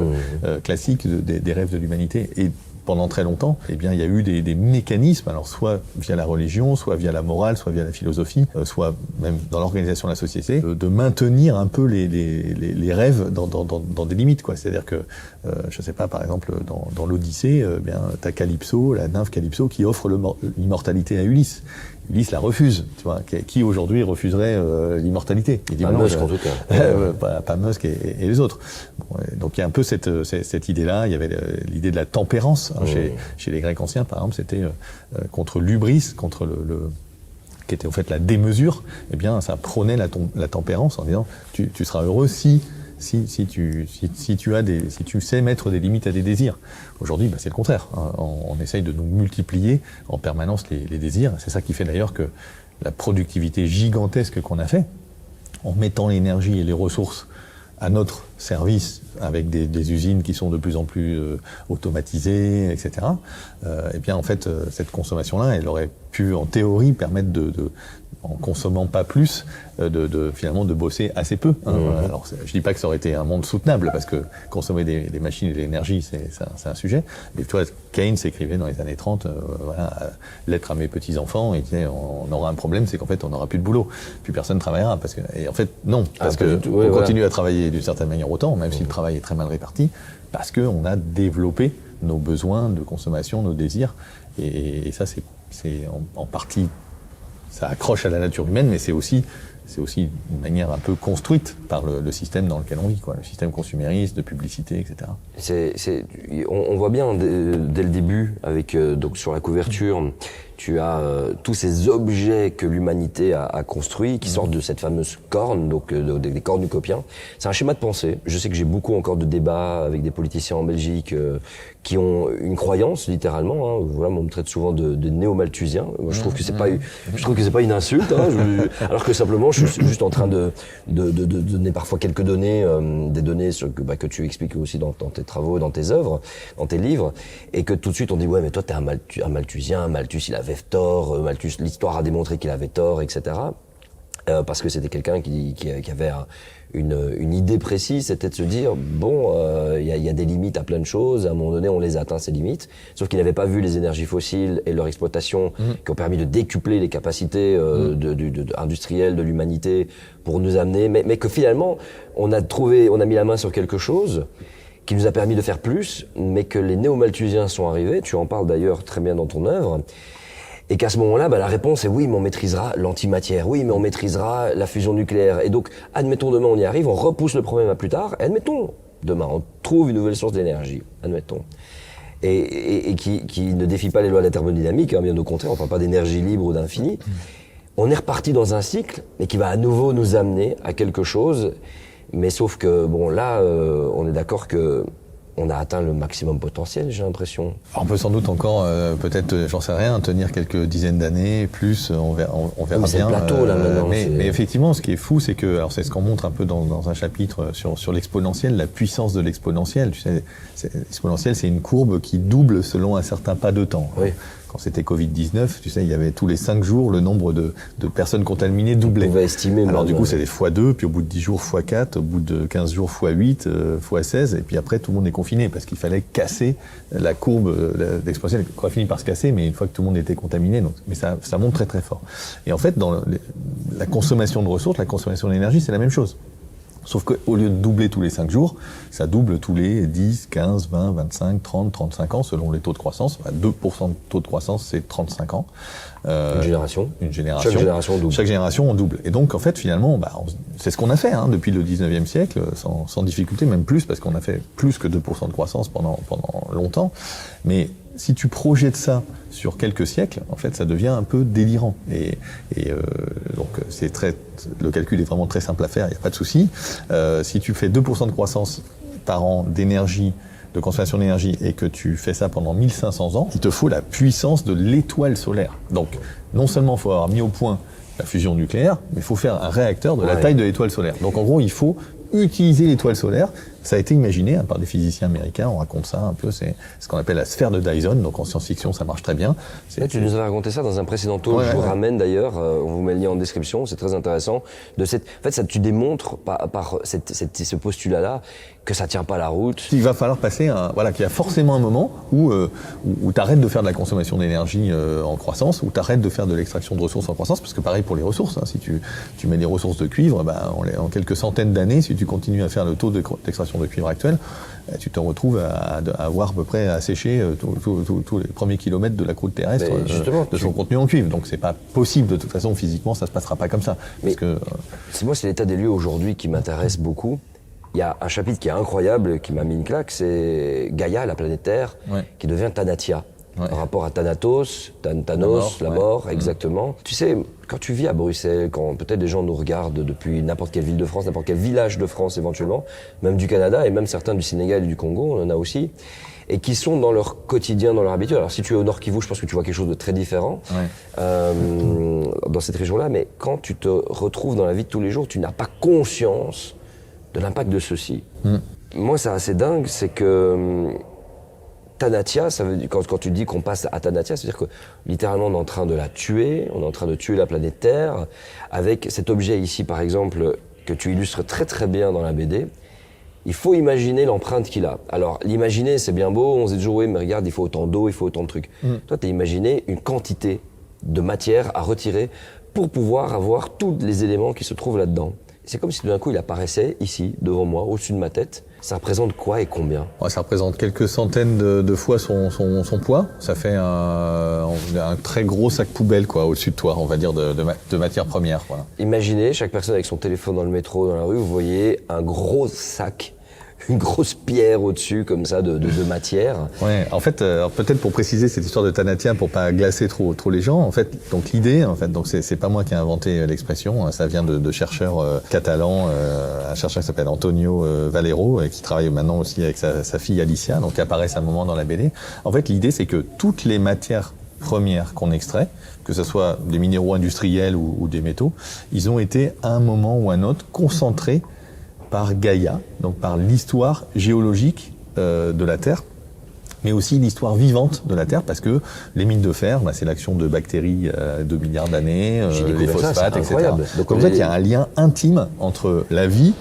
S2: classique des rêves de l'humanité. Et pendant très longtemps, eh bien, il y a eu des mécanismes, alors soit via la religion, soit via la morale, soit via la philosophie, soit même dans l'organisation de la société, de maintenir un peu les rêves dans des limites, quoi. C'est-à-dire que, je sais pas, par exemple, dans l'Odyssée, t'as Calypso, la nymphe Calypso, qui offre l'immortalité à Ulysse. Ulysse la refuse, tu vois. Qui aujourd'hui refuserait l'immortalité? Il dit
S1: pas Musk en tout cas.
S2: Pas Musk et les autres. Bon, donc il y a un peu cette idée-là. Il y avait l'idée de la tempérance chez les Grecs anciens, par exemple, c'était contre l'hubris, contre qui était en fait la démesure. Eh bien, ça prônait la tempérance en disant tu seras heureux si tu sais mettre des limites à des désirs. Aujourd'hui, c'est le contraire. On essaye de nous multiplier en permanence les désirs. C'est ça qui fait d'ailleurs que la productivité gigantesque qu'on a fait, en mettant l'énergie et les ressources à notre service, avec des usines qui sont de plus en plus automatisées, etc. Eh bien, en fait, cette consommation-là, elle aurait pu, en théorie, permettre en consommant pas plus, finalement de bosser assez peu. Alors, je dis pas que ça aurait été un monde soutenable, parce que consommer des machines et de l'énergie, c'est un sujet. Mais tu vois, Keynes écrivait dans les années 30, lettre à mes petits-enfants, et disait, on aura un problème, c'est qu'en fait, on n'aura plus de boulot. Plus personne travaillera. Et en fait, non. Parce que on continue à travailler d'une certaine manière autant, même si le travail est très mal réparti, parce qu'on a développé nos besoins de consommation, nos désirs. Et ça, c'est en partie... Ça accroche à la nature humaine, mais c'est aussi c'est aussi une manière un peu construite par le système dans lequel on vit, quoi, le système consumériste, de publicité, etc.
S1: On voit bien dès le début, avec donc sur la couverture, tu as tous ces objets que l'humanité a construits, qui sortent de cette fameuse corne, donc des cornucopiens. C'est un schéma de pensée. Je sais que j'ai beaucoup encore de débats avec des politiciens en Belgique qui ont une croyance, littéralement. Hein. Voilà, on me traite souvent de néo-malthusien. Je trouve que c'est pas une insulte. Hein. Alors que simplement, je suis juste en train de donner parfois quelques données, des données que tu expliques aussi dans tes travaux, dans tes œuvres, dans tes livres, et que tout de suite on dit ouais, mais toi t'es un malthusien, Malthus il avait tort, Malthus l'histoire a démontré qu'il avait tort, etc. Parce que c'était quelqu'un qui avait une idée précise, c'était de se dire bon, il y a des limites à plein de choses, à un moment donné on les a atteint ces limites, sauf qu'il n'avait pas vu les énergies fossiles et leur exploitation qui ont permis de décupler les capacités industrielles de l'humanité pour nous amener, mais que finalement on a mis la main sur quelque chose qui nous a permis de faire plus, mais que les néo-malthusiens sont arrivés, tu en parles d'ailleurs très bien dans ton œuvre, et qu'à ce moment-là, la réponse est oui, mais on maîtrisera l'antimatière, oui, mais on maîtrisera la fusion nucléaire. Et donc, admettons demain on y arrive, on repousse le problème à plus tard, et admettons demain on trouve une nouvelle source d'énergie, admettons, et qui ne défie pas les lois de la thermodynamique, hein, bien au contraire, on parle pas d'énergie libre ou d'infini. On est reparti dans un cycle, mais qui va à nouveau nous amener à quelque chose. Mais sauf que, bon, là, on est d'accord que on a atteint le maximum potentiel, j'ai l'impression.
S2: On peut sans doute encore, peut-être, j'en sais rien, tenir quelques dizaines d'années, plus, on verra bien.
S1: C'est le plateau, là, maintenant.
S2: Mais effectivement, ce qui est fou, c'est que, alors c'est ce qu'on montre un peu dans un chapitre sur l'exponentiel, la puissance de l'exponentiel. Tu sais, l'exponentiel, c'est une courbe qui double selon un certain pas de temps.
S1: Oui.
S2: Quand c'était Covid-19, tu sais, il y avait tous les 5 jours, le nombre de personnes contaminées doublait.
S1: On pouvait estimer.
S2: Alors du coup, c'est des x2, puis au bout de 10 jours, x4, au bout de 15 jours, x8, x16, et puis après, tout le monde est confiné, parce qu'il fallait casser la courbe d'exponentielle, qui a fini par se casser, mais une fois que tout le monde était contaminé, donc, mais ça monte très très fort. Et en fait, dans la consommation de ressources, la consommation d'énergie, c'est la même chose. Sauf qu'au lieu de doubler tous les 5 jours, ça double tous les 10, 15, 20, 25, 30, 35 ans, selon les taux de croissance. 2% de taux de croissance, c'est 35 ans.
S1: Une génération.
S2: Chaque génération double. Chaque génération, on double. Et donc, en fait, finalement, c'est ce qu'on a fait depuis le 19e siècle, sans difficulté, même plus, parce qu'on a fait plus que 2% de croissance pendant longtemps. Mais si tu projettes ça sur quelques siècles, en fait, ça devient un peu délirant. Donc, le calcul est vraiment très simple à faire, il n'y a pas de souci. Si tu fais 2% de croissance par an d'énergie, de consommation d'énergie, et que tu fais ça pendant 1500 ans, il te faut la puissance de l'étoile solaire. Donc, non seulement il faut avoir mis au point la fusion nucléaire, mais il faut faire un réacteur de la taille de l'étoile solaire. Donc, en gros, il faut utiliser l'étoile solaire. Ça a été imaginé par des physiciens américains, on raconte ça un peu, c'est ce qu'on appelle la sphère de Dyson, donc en science-fiction ça marche très bien.
S1: Là, tu nous avais raconté ça dans un précédent talk, je vous ramène d'ailleurs, on vous met le lien en description, c'est très intéressant. En fait, ça, tu démontres par ce postulat-là que ça tient pas la route.
S2: Il va falloir passer, qu'il y a forcément un moment où tu arrêtes de faire de la consommation d'énergie en croissance, où tu arrêtes de faire de l'extraction de ressources en croissance, parce que pareil pour les ressources, si tu mets des ressources de cuivre, en quelques centaines d'années, si tu continues à faire le taux d'extraction de cuivre actuel, tu te retrouves à avoir à peu près asséché tous les premiers kilomètres de la croûte terrestre de son contenu en cuivre. Donc c'est pas possible, de toute façon, physiquement, ça se passera pas comme ça.
S1: C'est l'état des lieux aujourd'hui qui m'intéresse beaucoup. Il y a un chapitre qui est incroyable, qui m'a mis une claque, c'est Gaïa, la planète Terre, qui devient Thanatia. Par rapport à Thanatos, Thanos, la mort, exactement. Tu sais, quand tu vis à Bruxelles, quand peut-être des gens nous regardent depuis n'importe quelle ville de France, n'importe quel village de France éventuellement, même du Canada et même certains du Sénégal et du Congo, on en a aussi, et qui sont dans leur quotidien, dans leur habitude. Alors si tu es au Nord Kivu, je pense que tu vois quelque chose de très différent dans cette région-là, mais quand tu te retrouves dans la vie de tous les jours, tu n'as pas conscience de l'impact de ceci. Moi, c'est assez dingue, c'est que Thanatia, ça veut dire, quand tu dis qu'on passe à Thanatia, c'est-à-dire que littéralement on est en train de la tuer, on est en train de tuer la planète Terre, avec cet objet ici par exemple, que tu illustres très très bien dans la BD. Il faut imaginer l'empreinte qu'il a. Alors l'imaginer c'est bien beau, on se dit toujours oui mais regarde il faut autant d'eau, il faut autant de trucs. Toi t'as imaginé une quantité de matière à retirer pour pouvoir avoir tous les éléments qui se trouvent là-dedans. C'est comme si tout d'un coup il apparaissait ici, devant moi, au-dessus de ma tête. Ça représente quoi et combien?
S2: Ouais, ça représente quelques centaines de fois son poids. Ça fait un très gros sac poubelle quoi, au-dessus de toi, on va dire, de matières premières. Voilà.
S1: Imaginez, chaque personne avec son téléphone dans le métro, dans la rue, vous voyez un gros sac, une grosse pierre au-dessus, comme ça, de matière.
S2: Ouais, en fait, peut-être pour préciser cette histoire de Tanatia, pour pas glacer trop les gens, en fait, donc l'idée, en fait, donc c'est pas moi qui ai inventé l'expression, hein, ça vient de chercheurs catalans, un chercheur qui s'appelle Antonio Valero, qui travaille maintenant aussi avec sa fille Alicia, donc qui apparaissent à un moment dans la BD. En fait, l'idée, c'est que toutes les matières premières qu'on extrait, que ce soit des minéraux industriels ou des métaux, ils ont été à un moment ou à un autre concentrés par Gaïa, donc par l'histoire géologique de la Terre, mais aussi l'histoire vivante de la Terre, parce que les mines de fer, c'est l'action de bactéries 2 milliards d'années, les phosphates, etc. Donc en fait, il y a un lien intime entre la vie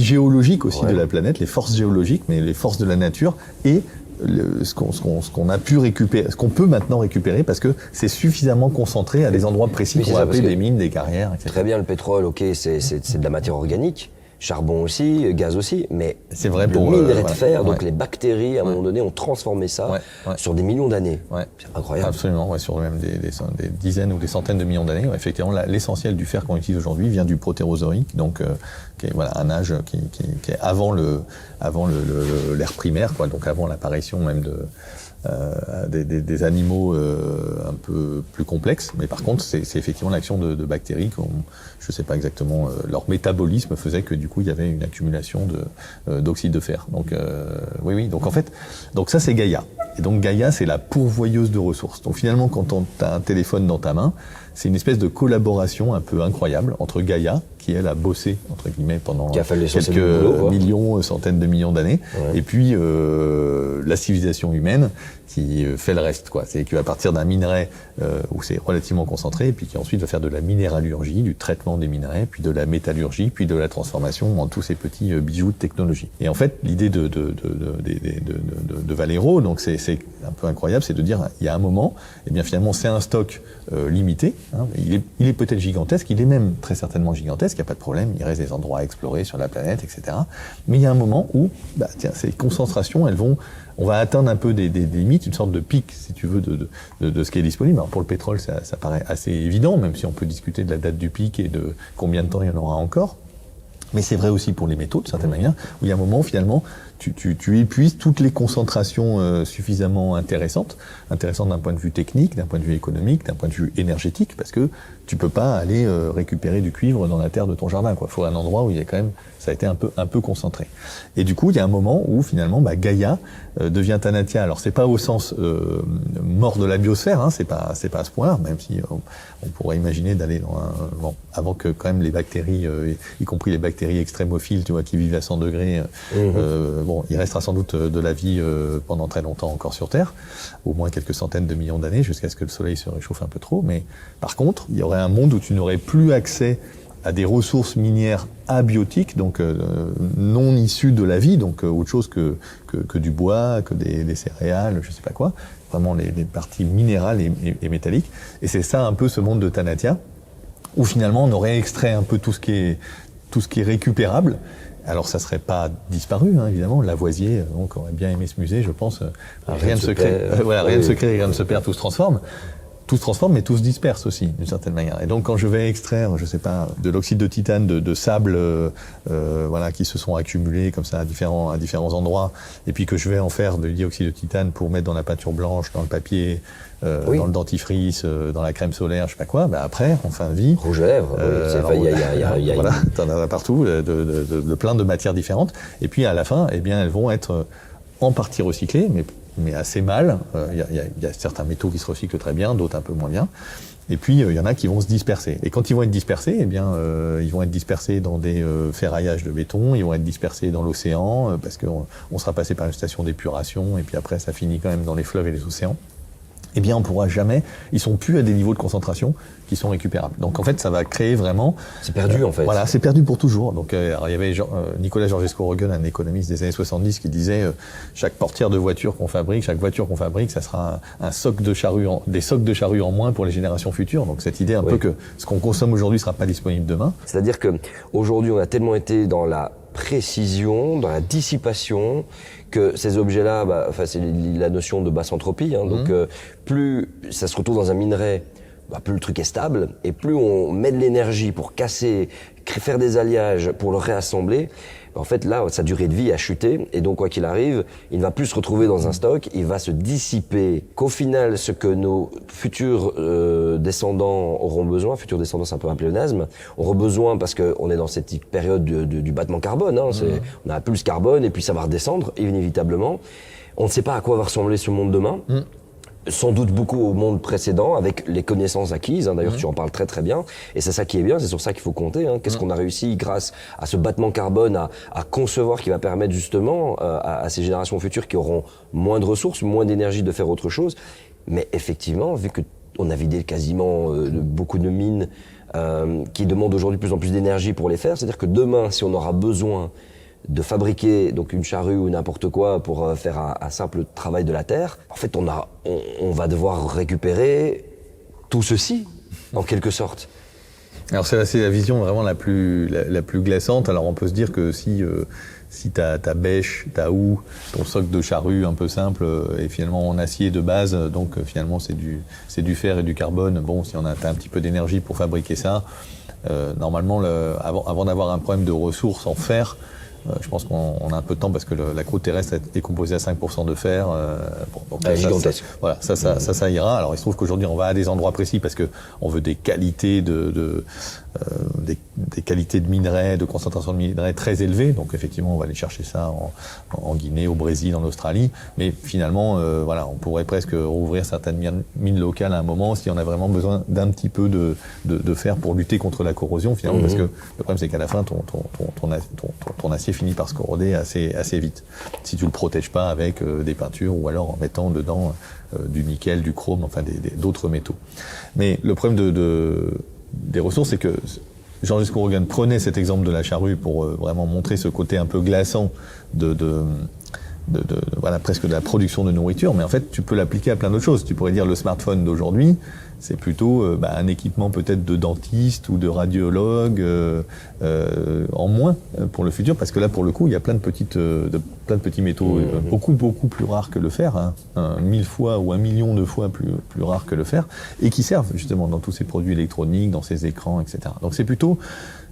S2: géologique aussi de la planète, les forces géologiques, mais les forces de la nature, et ce qu'on a pu récupérer, ce qu'on peut maintenant récupérer, parce que c'est suffisamment concentré à des endroits précis qu'on va appeler des mines, des carrières, etc.
S1: Très bien, le pétrole, ok, c'est de la matière organique. Charbon aussi, gaz aussi, mais
S2: c'est vrai
S1: pour le minerai de fer, donc les bactéries, à un moment donné, ont transformé ça sur des millions d'années. C'est incroyable.
S2: Absolument, sur même des dizaines ou des centaines de millions d'années. Effectivement, l'essentiel du fer qu'on utilise aujourd'hui vient du protérozoïque, donc qui est un âge qui est avant l'ère primaire, quoi, donc avant l'apparition même des animaux un peu plus complexes, mais par contre c'est effectivement l'action de bactéries, je ne sais pas exactement, leur métabolisme faisait que du coup il y avait une accumulation d'oxyde de fer. Donc oui, donc en fait, donc ça c'est Gaïa. Et donc Gaïa c'est la pourvoyeuse de ressources. Donc finalement quand tu as un téléphone dans ta main, c'est une espèce de collaboration un peu incroyable entre Gaïa, qui elle a bossé entre guillemets pendant quelques millions, centaines de millions d'années, et puis la civilisation humaine qui fait le reste, quoi. C'est qu'à partir d'un minerai où c'est relativement concentré, et puis qui ensuite va faire de la minéralurgie, du traitement des minerais, puis de la métallurgie, puis de la transformation en tous ces petits bijoux de technologie. Et en fait, l'idée de Valero, donc c'est un peu incroyable, c'est de dire il y a un moment, et bien finalement c'est un stock limité. Hein, il est peut-être gigantesque, il est même très certainement gigantesque, il n'y a pas de problème, il reste des endroits à explorer sur la planète, etc. Mais il y a un moment où, ces concentrations, on va atteindre un peu des limites, une sorte de pic, si tu veux, de ce qui est disponible. Alors pour le pétrole, ça paraît assez évident, même si on peut discuter de la date du pic et de combien de temps il y en aura encore. Mais c'est vrai aussi pour les métaux, de certaine manière, où il y a un moment, finalement, tu épuises toutes les concentrations suffisamment intéressantes d'un point de vue technique, d'un point de vue économique, d'un point de vue énergétique, parce que tu peux pas aller récupérer du cuivre dans la terre de ton jardin, quoi. Il faut un endroit où il y a quand même, ça a été un peu concentré. Et du coup, il y a un moment où finalement, Gaïa devient Tanatia. Alors c'est pas au sens mort de la biosphère, hein, c'est pas à ce point-là, même si on pourrait imaginer d'aller avant que quand même les bactéries, y compris les bactéries extrémophiles, tu vois, qui vivent à 100 degrés. Il restera sans doute de la vie pendant très longtemps encore sur Terre, au moins quelques centaines de millions d'années, jusqu'à ce que le Soleil se réchauffe un peu trop. Mais par contre, il y aurait un monde où tu n'aurais plus accès à des ressources minières abiotiques, donc non issues de la vie, donc autre chose que du bois, que des céréales, je sais pas quoi, vraiment les parties minérales et métalliques. Et c'est ça un peu ce monde de Tanatia, où finalement on aurait extrait un peu tout ce qui est récupérable. Alors ça serait pas disparu, hein, évidemment. Lavoisier, donc aurait bien aimé ce musée, je pense. Rien ne se crée, rien ne se crée, rien ne se perd, tout se transforme. Tout se transforme, mais tout se disperse aussi, d'une certaine manière. Et donc, quand je vais extraire, je sais pas, de l'oxyde de titane, de sable, qui se sont accumulés comme ça à différents endroits, et puis que je vais en faire de dioxyde de titane pour mettre dans la peinture blanche, dans le papier, dans le dentifrice, dans la crème solaire, je sais pas quoi, après, en fin de vie.
S1: Rouge à lèvres,
S2: voilà, t'en as partout, de plein de matières différentes. Et puis, à la fin, elles vont être en partie recyclées, mais assez mal. Il y a certains métaux qui se recyclent très bien, d'autres un peu moins bien. Et puis, il y en a qui vont se disperser. Et quand ils vont être dispersés, ils vont être dispersés dans des ferraillages de béton, ils vont être dispersés dans l'océan, parce qu'on sera passé par une station d'épuration, et puis après, ça finit quand même dans les fleuves et les océans. On pourra jamais, ils sont plus à des niveaux de concentration qui sont récupérables. Donc en fait, ça va créer vraiment...
S1: C'est perdu en fait.
S2: Voilà, c'est perdu pour toujours. Donc il y avait Nicolas Georgescu-Roegen, un économiste des années 70, qui disait chaque portière de voiture qu'on fabrique, chaque voiture qu'on fabrique, ça sera des socs de charrue en moins pour les générations futures. Donc cette idée un peu que ce qu'on consomme aujourd'hui sera pas disponible demain.
S1: C'est-à-dire que aujourd'hui, on a tellement été dans la précision, dans la dissipation, que ces objets-là, c'est la notion de basse entropie, hein, donc plus ça se retrouve dans un minerai, plus le truc est stable, et plus on met de l'énergie pour casser, faire des alliages, pour le réassembler, en fait là, sa durée de vie a chuté, et donc quoi qu'il arrive, il ne va plus se retrouver dans un stock, il va se dissiper, qu'au final, ce que nos futurs descendants auront besoin, futurs descendants c'est un peu un pléonasme, auront besoin parce qu'on est dans cette période du battement carbone, hein, on a plus carbone, et puis ça va redescendre, inévitablement. On ne sait pas à quoi va ressembler ce monde demain. Sans doute beaucoup au monde précédent, avec les connaissances acquises, hein, d'ailleurs tu en parles très très bien, et c'est ça qui est bien, c'est sur ça qu'il faut compter, hein. Qu'est-ce qu'on a réussi grâce à ce battement carbone à concevoir, qui va permettre justement à ces générations futures qui auront moins de ressources, moins d'énergie de faire autre chose, mais effectivement, vu qu'on a vidé quasiment beaucoup de mines qui demandent aujourd'hui de plus en plus d'énergie pour les faire, c'est-à-dire que demain, si on aura besoin de fabriquer donc une charrue ou n'importe quoi pour faire un simple travail de la terre, en fait on va devoir récupérer tout ceci en quelque sorte.
S2: Alors c'est la vision vraiment la plus glaçante. Alors on peut se dire que si ta bêche, ta houe, ton socle de charrue un peu simple est finalement en acier de base, donc finalement c'est du fer et du carbone. Bon, si t'as un petit peu d'énergie pour fabriquer ça, normalement avant d'avoir un problème de ressources en fer, je pense qu'on a un peu de temps parce que la croûte terrestre est composée à 5% de fer. Donc
S1: gigantesque.
S2: Ça ira. Alors il se trouve qu'aujourd'hui on va à des endroits précis parce que on veut des qualités des qualités de minerais, de concentration de minerais très élevées. Donc effectivement, on va aller chercher ça en Guinée, au Brésil, en Australie. Mais finalement, on pourrait presque rouvrir certaines mines locales à un moment si on a vraiment besoin d'un petit peu de fer pour lutter contre la corrosion, finalement, parce que le problème c'est qu'à la fin, ton acier finit par se corroder assez vite. Si tu le protèges pas avec des peintures ou alors en mettant dedans du nickel, du chrome, enfin d'autres métaux. Mais le problème des ressources, c'est que Jean-Jacques Rogan prenait cet exemple de la charrue pour vraiment montrer ce côté un peu glaçant presque de la production de nourriture, mais en fait tu peux l'appliquer à plein d'autres choses. Tu pourrais dire le smartphone d'aujourd'hui, c'est plutôt un équipement peut-être de dentiste ou de radiologue en moins pour le futur, parce que là pour le coup il y a plein de petits métaux beaucoup plus rares que le fer, 1000 fois ou 1 million de fois plus rares que le fer, et qui servent justement dans tous ces produits électroniques, dans ces écrans, etc. Donc c'est plutôt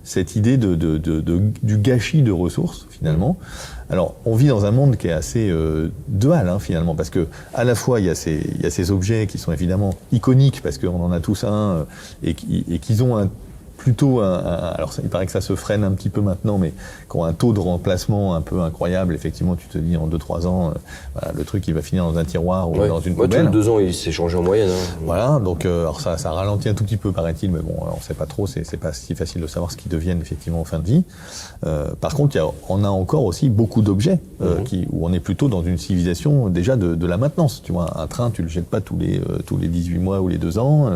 S2: cette idée du gâchis de ressources finalement. Alors on vit dans un monde qui est assez dual finalement, parce que à la fois il y a ces objets qui sont évidemment iconiques parce qu'on en a tous un et qu'ils ont alors il paraît que ça se freine un petit peu maintenant, mais qui ont un taux de remplacement un peu incroyable. Effectivement, tu te dis en 2-3 ans, le truc il va finir dans un tiroir ou dans une poubelle.
S1: Tous les 2 ans, il s'est changé en moyenne. Hein.
S2: Voilà, donc alors ça ralentit un tout petit peu, paraît-il, mais bon, on sait pas trop, c'est pas si facile de savoir ce qu'ils deviennent effectivement en fin de vie. Par contre, on a encore aussi beaucoup d'objets où on est plutôt dans une civilisation déjà de la maintenance. Tu vois, un train, tu le jettes pas tous les 18 mois ou les 2 ans.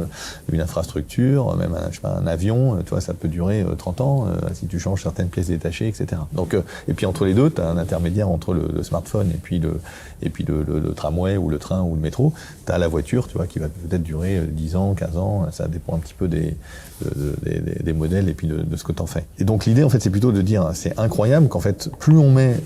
S2: Une infrastructure, même un avion, tu vois, ça peut durer 30 ans si tu changes certaines pièces détachées, etc. Donc, et puis entre les deux, tu as un intermédiaire entre le smartphone et puis le tramway ou le train ou le métro. Tu as la voiture, tu vois, qui va peut-être durer 10 ans, 15 ans, ça dépend un petit peu des modèles et puis de ce que tu en fais. Et donc l'idée, en fait, c'est plutôt de dire, c'est incroyable qu'en fait, plus on met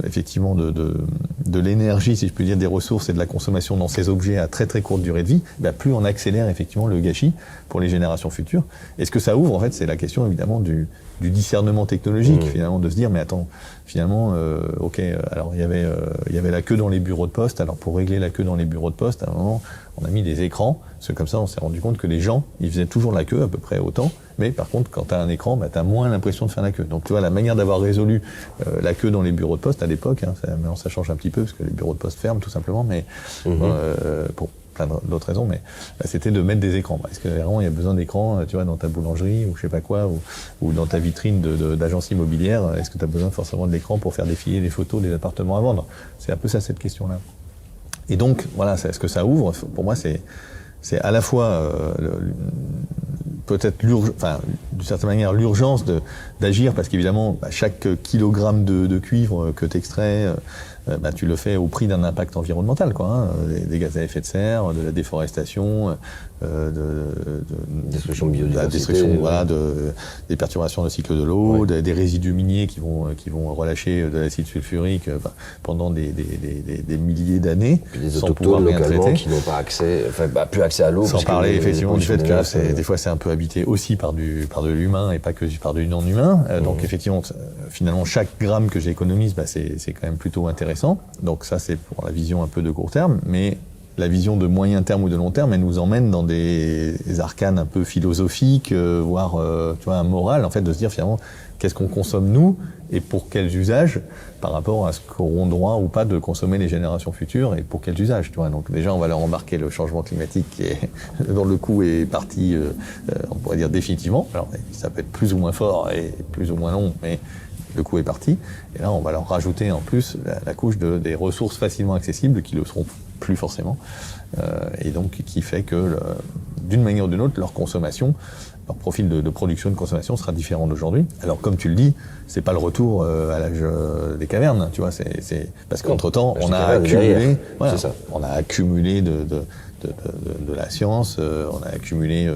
S2: effectivement de l'énergie, si je peux dire, des ressources et de la consommation dans ces objets à très très courte durée de vie, plus on accélère effectivement le gâchis pour les générations futures. Et ce que ça ouvre, en fait, c'est la question évidemment du discernement technologique, finalement, de se dire, mais attends, finalement, alors il y avait la queue dans les bureaux de poste, alors pour régler la queue dans les bureaux de poste, à un moment, on a mis des écrans, parce que comme ça, on s'est rendu compte que les gens, ils faisaient toujours la queue à peu près autant, mais par contre, quand tu as un écran, tu as moins l'impression de faire la queue. Donc tu vois, la manière d'avoir résolu la queue dans les bureaux de poste à l'époque, maintenant ça change un petit peu, parce que les bureaux de poste ferment tout simplement, mais pour plein d'autres raisons, mais c'était de mettre des écrans. Est-ce que vraiment il y a besoin d'écrans, tu vois, dans ta boulangerie ou je sais pas quoi, ou dans ta vitrine d'agence immobilière, est-ce que tu as besoin forcément de l'écran pour faire défiler les photos des appartements à vendre? C'est un peu ça, cette question-là. Et donc, voilà, ce que ça ouvre, pour moi, c'est à la fois peut-être d'une certaine manière l'urgence d'agir, parce qu'évidemment chaque kilogramme de cuivre que tu extrais tu le fais au prix d'un impact environnemental, quoi, hein, des gaz à effet de serre, de la déforestation,
S1: Destruction de
S2: la
S1: biodiversité.
S2: destruction, voilà, des perturbations de cycle de l'eau, des résidus miniers qui vont relâcher de l'acide sulfurique pendant des milliers d'années,
S1: Puis des
S2: sans pouvoir
S1: autochtones
S2: rien
S1: localement
S2: traiter.
S1: qui n'ont pas accès, plus accès à l'eau.
S2: Sans
S1: parce que
S2: parler
S1: les
S2: effectivement du fait
S1: pollutions
S2: que
S1: de l'air,
S2: des fois c'est un peu habité aussi par de l'humain et pas que par du non-humain. Donc effectivement, finalement, chaque gramme que j'économise, c'est quand même plutôt intéressant. Donc ça, c'est pour la vision un peu de court terme, mais la vision de moyen terme ou de long terme, elle nous emmène dans des arcanes un peu philosophiques, voire tu vois, un moral, en fait, de se dire finalement, qu'est-ce qu'on consomme nous et pour quels usages par rapport à ce qu'auront droit ou pas de consommer les générations futures et pour quels usages, tu vois. Donc déjà, on va leur embarquer le changement climatique dont le coût est parti, on pourrait dire définitivement. Alors, ça peut être plus ou moins fort et plus ou moins long, mais le coût est parti. Et là, on va leur rajouter en plus la couche des ressources facilement accessibles qui le seront plus forcément. Et donc, qui fait que, d'une manière ou d'une autre, leur consommation, leur profil de production et de consommation sera différent d'aujourd'hui. Alors, comme tu le dis, c'est pas le retour à l'âge des cavernes, tu vois. C'est parce qu'entre-temps, on a accumulé, voilà, on a accumulé de la science, on a accumulé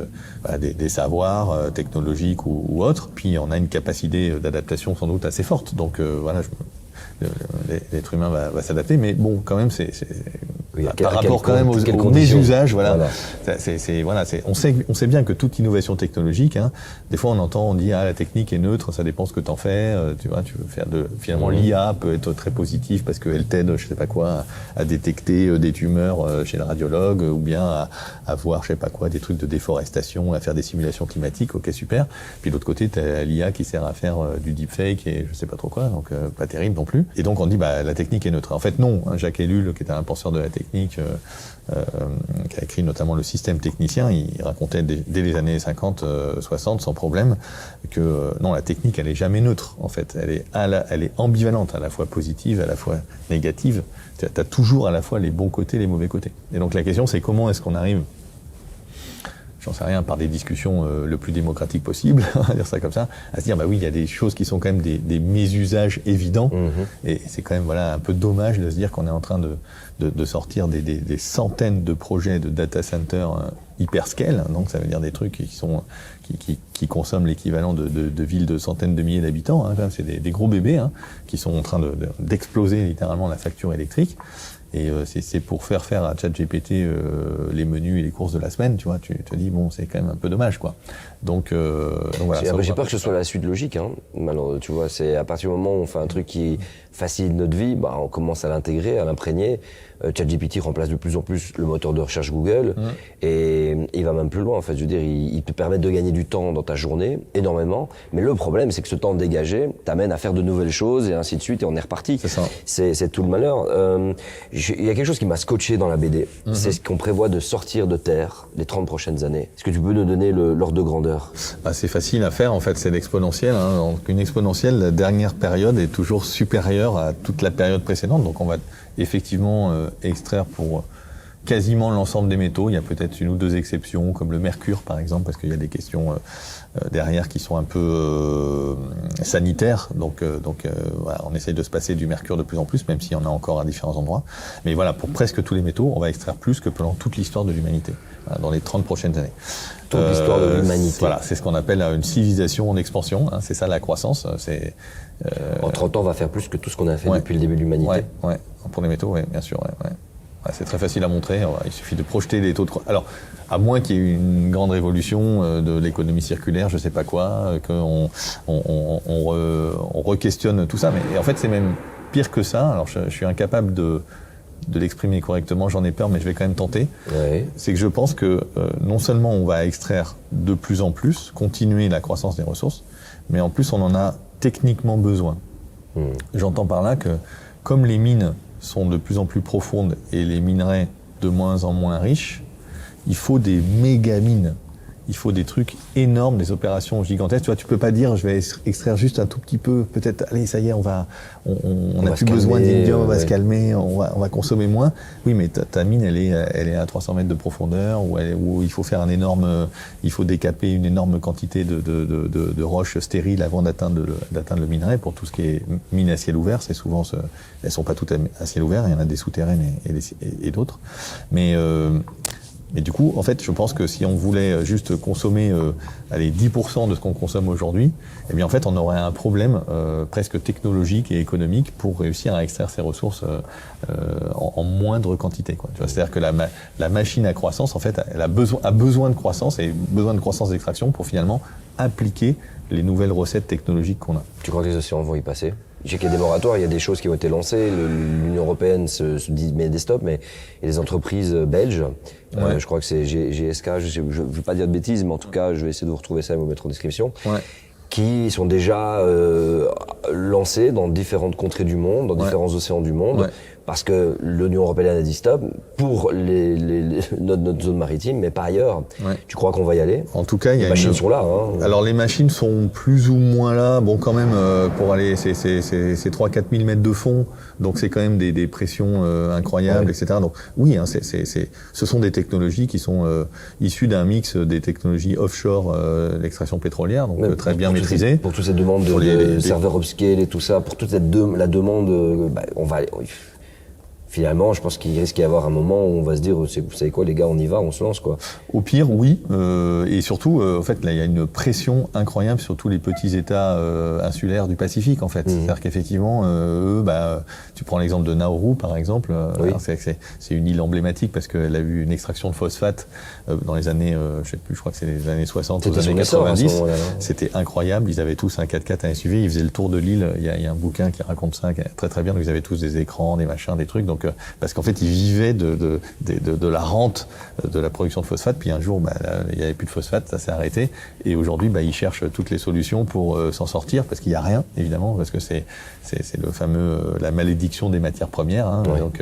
S2: des savoirs technologiques ou autres, puis on a une capacité d'adaptation sans doute assez forte. Donc voilà, l'être humain va s'adapter, mais bon, quand même, par rapport quand même aux mésusages, voilà. On sait bien que toute innovation technologique, hein, des fois on dit la technique est neutre, ça dépend ce que t'en fais. Tu vois, tu veux faire finalement l'IA peut être très positive parce qu'elle t'aide, je sais pas quoi, à détecter des tumeurs chez le radiologue, ou bien à voir, je sais pas quoi, des trucs de déforestation, à faire des simulations climatiques. Ok, super. Puis de l'autre côté, t'as l'IA qui sert à faire du deepfake et je sais pas trop quoi, donc pas terrible non plus. Et donc on dit la technique est neutre. En fait non, hein, Jacques Ellul, qui était un penseur de la technique, qui a écrit notamment le système technicien, il racontait dès les années 50-60 sans problème que non, la technique elle est jamais neutre en fait, elle est ambivalente, à la fois positive, à la fois négative. Tu as toujours à la fois les bons côtés, les mauvais côtés. Et donc la question c'est comment est-ce qu'on arrive, j'en sais rien, par des discussions le plus démocratiques possible, on va dire ça comme ça, à se dire oui, il y a des choses qui sont quand même des mésusages évidents, et c'est quand même un peu dommage de se dire qu'on est en train de sortir des centaines de projets de data centers hyperscale, donc ça veut dire des trucs qui consomment l'équivalent de villes de centaines de milliers d'habitants, hein, c'est des gros bébés qui sont en train d'exploser littéralement la facture électrique. Et c'est pour faire à ChatGPT les menus et les courses de la semaine, tu vois, tu te dis c'est quand même un peu dommage, quoi. Donc voilà.
S1: J'ai peur que ce soit la suite logique, hein. Alors, tu vois, c'est à partir du moment où on fait un truc qui facilite notre vie, on commence à l'intégrer, à l'imprégner. ChatGPT remplace de plus en plus le moteur de recherche Google, et il va même plus loin, en fait. Je veux dire, il te permet de gagner du temps dans ta journée, énormément. Mais le problème, c'est que ce temps dégagé t'amène à faire de nouvelles choses et ainsi de suite, et on est reparti.
S2: C'est ça.
S1: C'est tout le malheur. Il y a quelque chose qui m'a scotché dans la BD. C'est ce qu'on prévoit de sortir de Terre les 30 prochaines années. Est-ce que tu peux nous donner l'ordre de grandeur?
S2: C'est facile à faire, en fait, c'est l'exponentielle. Hein. Donc une exponentielle, la dernière période est toujours supérieure à toute la période précédente. Donc on va effectivement extraire pour quasiment l'ensemble des métaux. Il y a peut-être une ou deux exceptions, comme le mercure par exemple, parce qu'il y a des questions derrière qui sont un peu sanitaires. Donc voilà, on essaye de se passer du mercure de plus en plus, même s'il y en a encore à différents endroits. Mais voilà, pour presque tous les métaux, on va extraire plus que pendant toute l'histoire de l'humanité, dans les 30 prochaines années.
S1: Toute l'histoire de l'humanité.
S2: Voilà, c'est ce qu'on appelle une civilisation en expansion. Hein, c'est ça la croissance.
S1: En 30 ans, on va faire plus que tout ce qu'on a fait depuis le début de l'humanité.
S2: Ouais. Pour les métaux, bien sûr. Ouais. C'est très facile à montrer. Il suffit de projeter des taux de croissance. Alors, à moins qu'il y ait une grande révolution de l'économie circulaire, je sais pas quoi, qu'on re-questionne tout ça. Mais en fait, c'est même pire que ça. Alors, je suis incapable de l'exprimer correctement, j'en ai peur, mais je vais quand même tenter.
S1: Ouais.
S2: C'est que je pense que non seulement on va extraire de plus en plus, continuer la croissance des ressources, mais en plus on en a techniquement besoin. J'entends par là que comme les mines sont de plus en plus profondes et les minerais de moins en moins riches, il faut des méga mines il faut des trucs énormes, des opérations gigantesques. Tu vois, tu peux pas dire, je vais extraire juste un tout petit peu, peut-être, allez, ça y est, on n'a plus besoin d'indium, on va se calmer, on va consommer moins. Oui, mais ta mine, elle est à 300 mètres de profondeur, où il faut faire il faut décaper une énorme quantité de roches stériles avant d'atteindre le minerai. Pour tout ce qui est mine à ciel ouvert, c'est souvent elles sont pas toutes à ciel ouvert, il y en a des souterraines et d'autres. Mais du coup, en fait, je pense que si on voulait juste consommer 10% de ce qu'on consomme aujourd'hui, eh bien en fait, on aurait un problème presque technologique et économique pour réussir à extraire ces ressources en moindre quantité, quoi. Tu vois, c'est-à-dire que la machine à croissance, en fait, elle a besoin de croissance et besoin de croissance d'extraction pour finalement appliquer les nouvelles recettes technologiques qu'on a.
S1: Tu crois que les océans vont y passer? Je sais qu'il y a des moratoires, il y a des choses qui ont été lancées, l'Union européenne se dit met des stops, mais il y a des entreprises belges, je crois que c'est GSK, je ne veux pas dire de bêtises, mais en tout cas, je vais essayer de vous retrouver ça et vous mettre en description, qui sont déjà lancées dans différentes contrées du monde, dans différents océans du monde, parce que l'Union européenne a dit stop pour notre zone maritime, mais pas ailleurs. Tu crois qu'on va y aller?
S2: En tout cas,
S1: les machines sont là. Hein.
S2: Alors les machines sont plus ou moins là. Bon, quand même, pour aller, c'est 3-4 000 mètres de fond, donc c'est quand même des pressions incroyables, etc. Donc oui, hein, ce sont des technologies qui sont issues d'un mix des technologies offshore, l'extraction pétrolière, donc très bien maîtrisées.
S1: Pour toute cette demande de serveurs upscale et tout ça, pour toute la demande, on va aller. Finalement, je pense qu'il risque d'y avoir un moment où on va se dire, vous savez quoi, les gars, on y va, on se lance, quoi.
S2: Au pire, oui. Et surtout, en fait, là, il y a une pression incroyable sur tous les petits États insulaires du Pacifique, en fait. C'est-à-dire qu'effectivement, eux, tu prends l'exemple de Nauru, par exemple. C'est une île emblématique parce qu'elle a eu une extraction de phosphate dans les années, je sais plus, je crois que c'est les années 60 aux années 90. C'était incroyable. Ils avaient tous un 4x4, un SUV. Ils faisaient le tour de l'île. Il y a un bouquin qui raconte ça très très bien. Donc, ils avaient tous des écrans, des machins, des trucs. Donc, parce qu'en fait, ils vivaient de la rente de la production de phosphate. Puis un jour, il n'y avait plus de phosphate, ça s'est arrêté. Et aujourd'hui, ils cherchent toutes les solutions pour s'en sortir, parce qu'il n'y a rien, évidemment, parce que c'est le fameux la malédiction des matières premières. Hein, donc,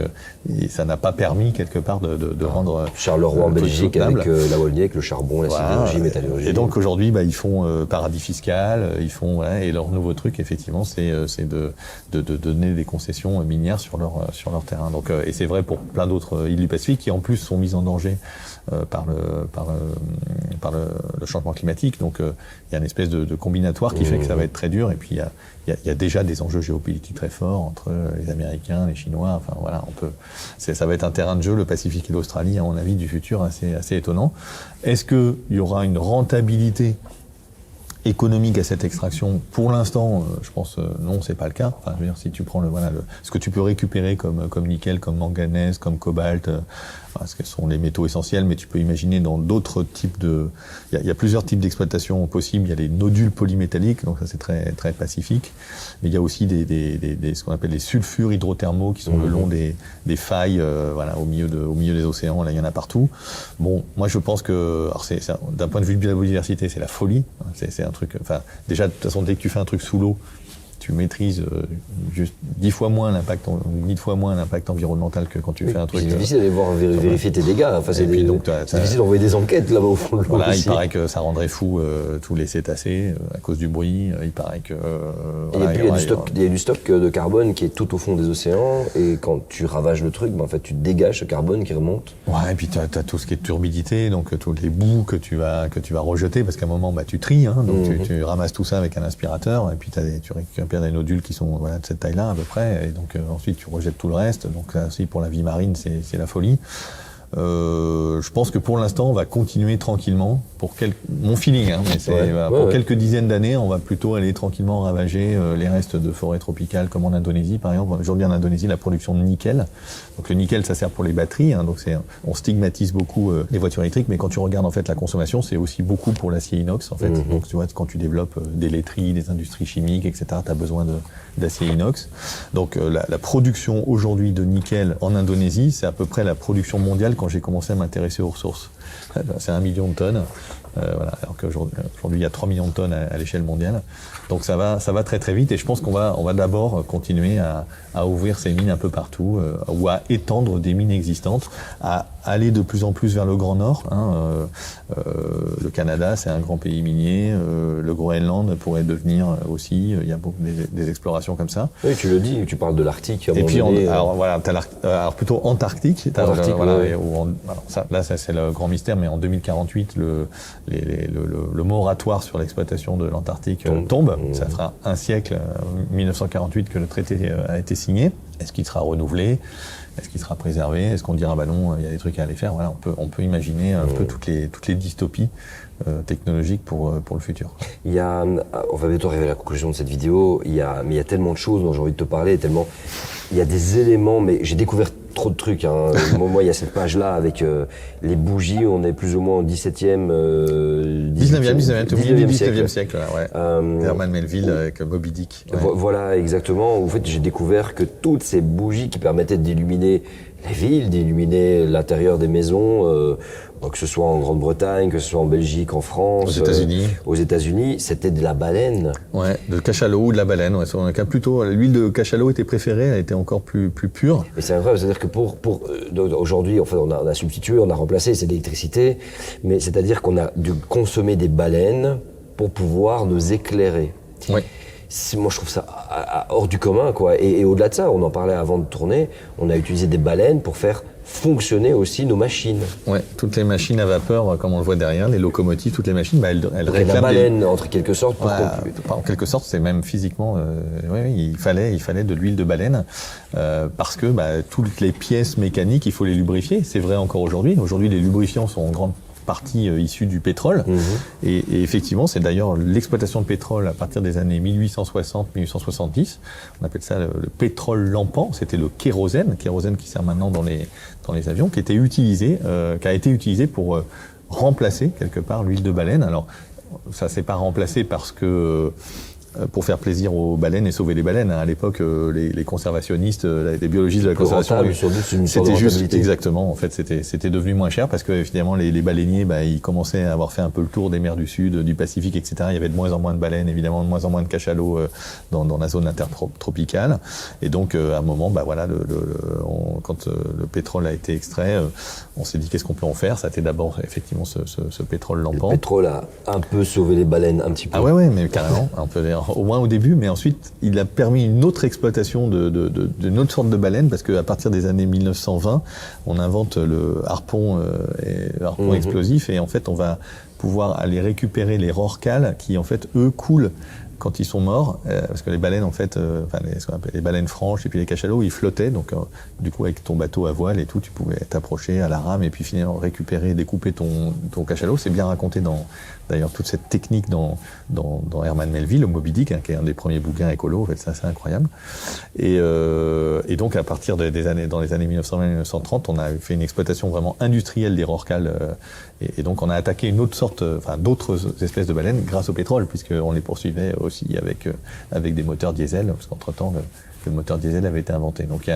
S2: ça n'a pas permis quelque part de rendre
S1: Charleroi en Belgique avec la Wallonie, avec le charbon, la sidérurgie, métallurgie.
S2: Et donc aujourd'hui, ils font paradis fiscal, ils font et leur nouveau truc, effectivement, c'est de donner des concessions minières sur leur terrain. Donc, et c'est vrai pour plein d'autres îles du Pacifique qui en plus sont mises en danger par le changement climatique. Donc il y a une espèce de combinatoire qui fait que ça va être très dur. Et puis il y a déjà des enjeux géopolitiques très forts entre les Américains, les Chinois. Enfin voilà, ça va être un terrain de jeu, le Pacifique et l'Australie, à mon avis, du futur assez étonnant. Est-ce qu'il y aura une rentabilité économique à cette extraction? Pour l'instant, je pense non, c'est pas le cas. Enfin, je veux dire, si tu prends ce que tu peux récupérer comme nickel, comme manganèse, comme cobalt, ce que sont les métaux essentiels, mais tu peux imaginer dans d'autres types il y a plusieurs types d'exploitation possibles. Il y a les nodules polymétalliques, donc ça c'est très très pacifique. Mais il y a aussi ce qu'on appelle les sulfures hydrothermaux qui sont le long des failles, au milieu des océans. Là, il y en a partout. Bon, moi je pense que, alors d'un point de vue de la biodiversité, c'est la folie. C'est un truc. Enfin, déjà de toute façon, dès que tu fais un truc sous l'eau, tu maîtrises juste 10 fois moins l'impact, 1000 fois moins l'impact environnemental que quand tu fais un truc.
S1: C'est difficile d'aller voir vérifier tes dégâts. Enfin, c'est difficile d'envoyer des enquêtes là-bas au fond de l'eau.
S2: Il paraît que ça rendrait fou tous les cétacés à cause du bruit. Il paraît que.
S1: Il y a du stock de carbone qui est tout au fond des océans, et quand tu ravages le truc, en fait, tu dégages ce carbone qui remonte.
S2: Ouais, et puis tu as tout ce qui est turbidité, donc tous les bouts que tu vas rejeter, parce qu'à un moment, tu tries, hein, donc tu ramasses tout ça avec un aspirateur, et puis tu récupères des nodules qui sont de cette taille-là à peu près, et donc ensuite tu rejettes tout le reste. Donc ça aussi, pour la vie marine, c'est la folie. Je pense que pour l'instant, on va continuer tranquillement. Mon feeling, hein, mais pour quelques dizaines d'années, on va plutôt aller tranquillement ravager les restes de forêts tropicales, comme en Indonésie, par exemple. Aujourd'hui, en Indonésie, la production de nickel. Donc le nickel, ça sert pour les batteries. Hein, donc on stigmatise beaucoup les voitures électriques, mais quand tu regardes en fait la consommation, c'est aussi beaucoup pour l'acier inox. En fait, donc tu vois, quand tu développes des laiteries, des industries chimiques, etc., tu as besoin d'acier inox. Donc la production aujourd'hui de nickel en Indonésie, c'est à peu près la production mondiale quand j'ai commencé à m'intéresser aux ressources. C'est 1 million de tonnes. Alors qu'aujourd'hui, il y a 3 millions de tonnes à l'échelle mondiale. Donc ça va très très vite, et je pense qu'on va d'abord continuer à ouvrir ces mines un peu partout, ou à étendre des mines existantes, à aller de plus en plus vers le Grand Nord. Le Canada, c'est un grand pays minier. Le Groenland pourrait devenir aussi. Il y a beaucoup des explorations comme ça.
S1: Oui, tu le dis, tu parles de l'Arctique.
S2: Et puis, alors voilà, alors plutôt Antarctique.
S1: Antarctique,
S2: voilà,
S1: ouais.
S2: Alors ça c'est le grand mystère, mais en 2048, le moratoire sur l'exploitation de l'Antarctique tombe. Ça fera un siècle, 1948, que le traité a été signé. Est-ce qu'il sera renouvelé? Est-ce qu'il sera préservé? Est-ce qu'on dira bah non, il y a des trucs à aller faire? Voilà, on peut imaginer un peu toutes les dystopies technologiques pour le futur.
S1: On va bientôt arriver à la conclusion de cette vidéo. Mais il y a tellement de choses dont j'ai envie de te parler, il y a des éléments, mais j'ai découvert trop de trucs. Moi, il y a cette page-là avec les bougies. On est plus ou moins au 17e,
S2: 19e siècle. Ouais. Herman Melville avec Moby Dick. Ouais.
S1: Voilà, exactement. En fait, j'ai découvert que toutes ces bougies qui permettaient d'illuminer les villes, d'illuminer l'intérieur des maisons, que ce soit en Grande-Bretagne, que ce soit en Belgique, en France, aux États-Unis, c'était de la baleine.
S2: Ouais, de cachalot ou de la baleine. Ouais, plutôt, l'huile de cachalot était préférée, elle était encore plus pure.
S1: Mais c'est incroyable, c'est-à-dire que aujourd'hui, en fait, on a substitué, on a remplacé, c'est l'électricité, mais c'est-à-dire qu'on a dû consommer des baleines pour pouvoir nous éclairer.
S2: Oui.
S1: Moi, je trouve ça hors du commun, quoi. Et au-delà de ça, on en parlait avant de tourner, on a utilisé des baleines pour faire fonctionner aussi nos machines.
S2: Ouais, toutes les machines à vapeur, comme on le voit derrière, les locomotives, toutes les machines, elles réclament
S1: la baleine, entre quelque sorte, pour
S2: en quelque sorte, c'est même physiquement, il fallait de l'huile de baleine, parce que toutes les pièces mécaniques, il faut les lubrifier. C'est vrai encore aujourd'hui. Aujourd'hui, les lubrifiants sont en grande partie issue du pétrole. Et effectivement, c'est d'ailleurs l'exploitation de pétrole à partir des années 1860-1870. On appelle ça le pétrole lampant. C'était le kérosène qui sert maintenant dans les avions, qui a été utilisé pour remplacer quelque part l'huile de baleine. Alors, ça s'est pas remplacé parce que pour faire plaisir aux baleines et sauver les baleines. À l'époque, les conservationnistes, les biologistes de la conservation, c'était juste exactement. En fait, c'était devenu moins cher parce que évidemment les baleiniers, ils commençaient à avoir fait un peu le tour des mers du Sud, du Pacifique, etc. Il y avait de moins en moins de baleines, évidemment, de moins en moins de cachalots dans la zone intertropicale. Et donc, à un moment, quand le pétrole a été extrait, on s'est dit qu'est-ce qu'on peut en faire. Ça a été d'abord effectivement ce pétrole lampant.
S1: Le pétrole a un peu sauvé les baleines, un petit peu.
S2: Ah ouais, mais carrément. On peut dire. Au moins au début, mais ensuite, il a permis une autre exploitation d'une autre sorte de baleine, parce qu'à partir des années 1920, on invente le harpon explosif, et en fait, on va pouvoir aller récupérer les rorquals qui, en fait, eux, coulent quand ils sont morts, parce que les baleines, en fait, ce qu'on appelle les baleines franches et puis les cachalots, ils flottaient, donc du coup avec ton bateau à voile et tout, tu pouvais t'approcher à la rame et puis finalement récupérer, découper ton cachalot. C'est bien raconté d'ailleurs toute cette technique dans Herman Melville, le Moby Dick, qui est un des premiers bouquins écolos. En fait, ça c'est incroyable. Et donc à partir dans les années 1920-1930, on a fait une exploitation vraiment industrielle des rorquals, et donc on a attaqué une autre sorte, d'autres espèces de baleines grâce au pétrole, puisqu'on les poursuivait aussi avec des moteurs diesel, parce qu'entre-temps, le moteur diesel avait été inventé. Donc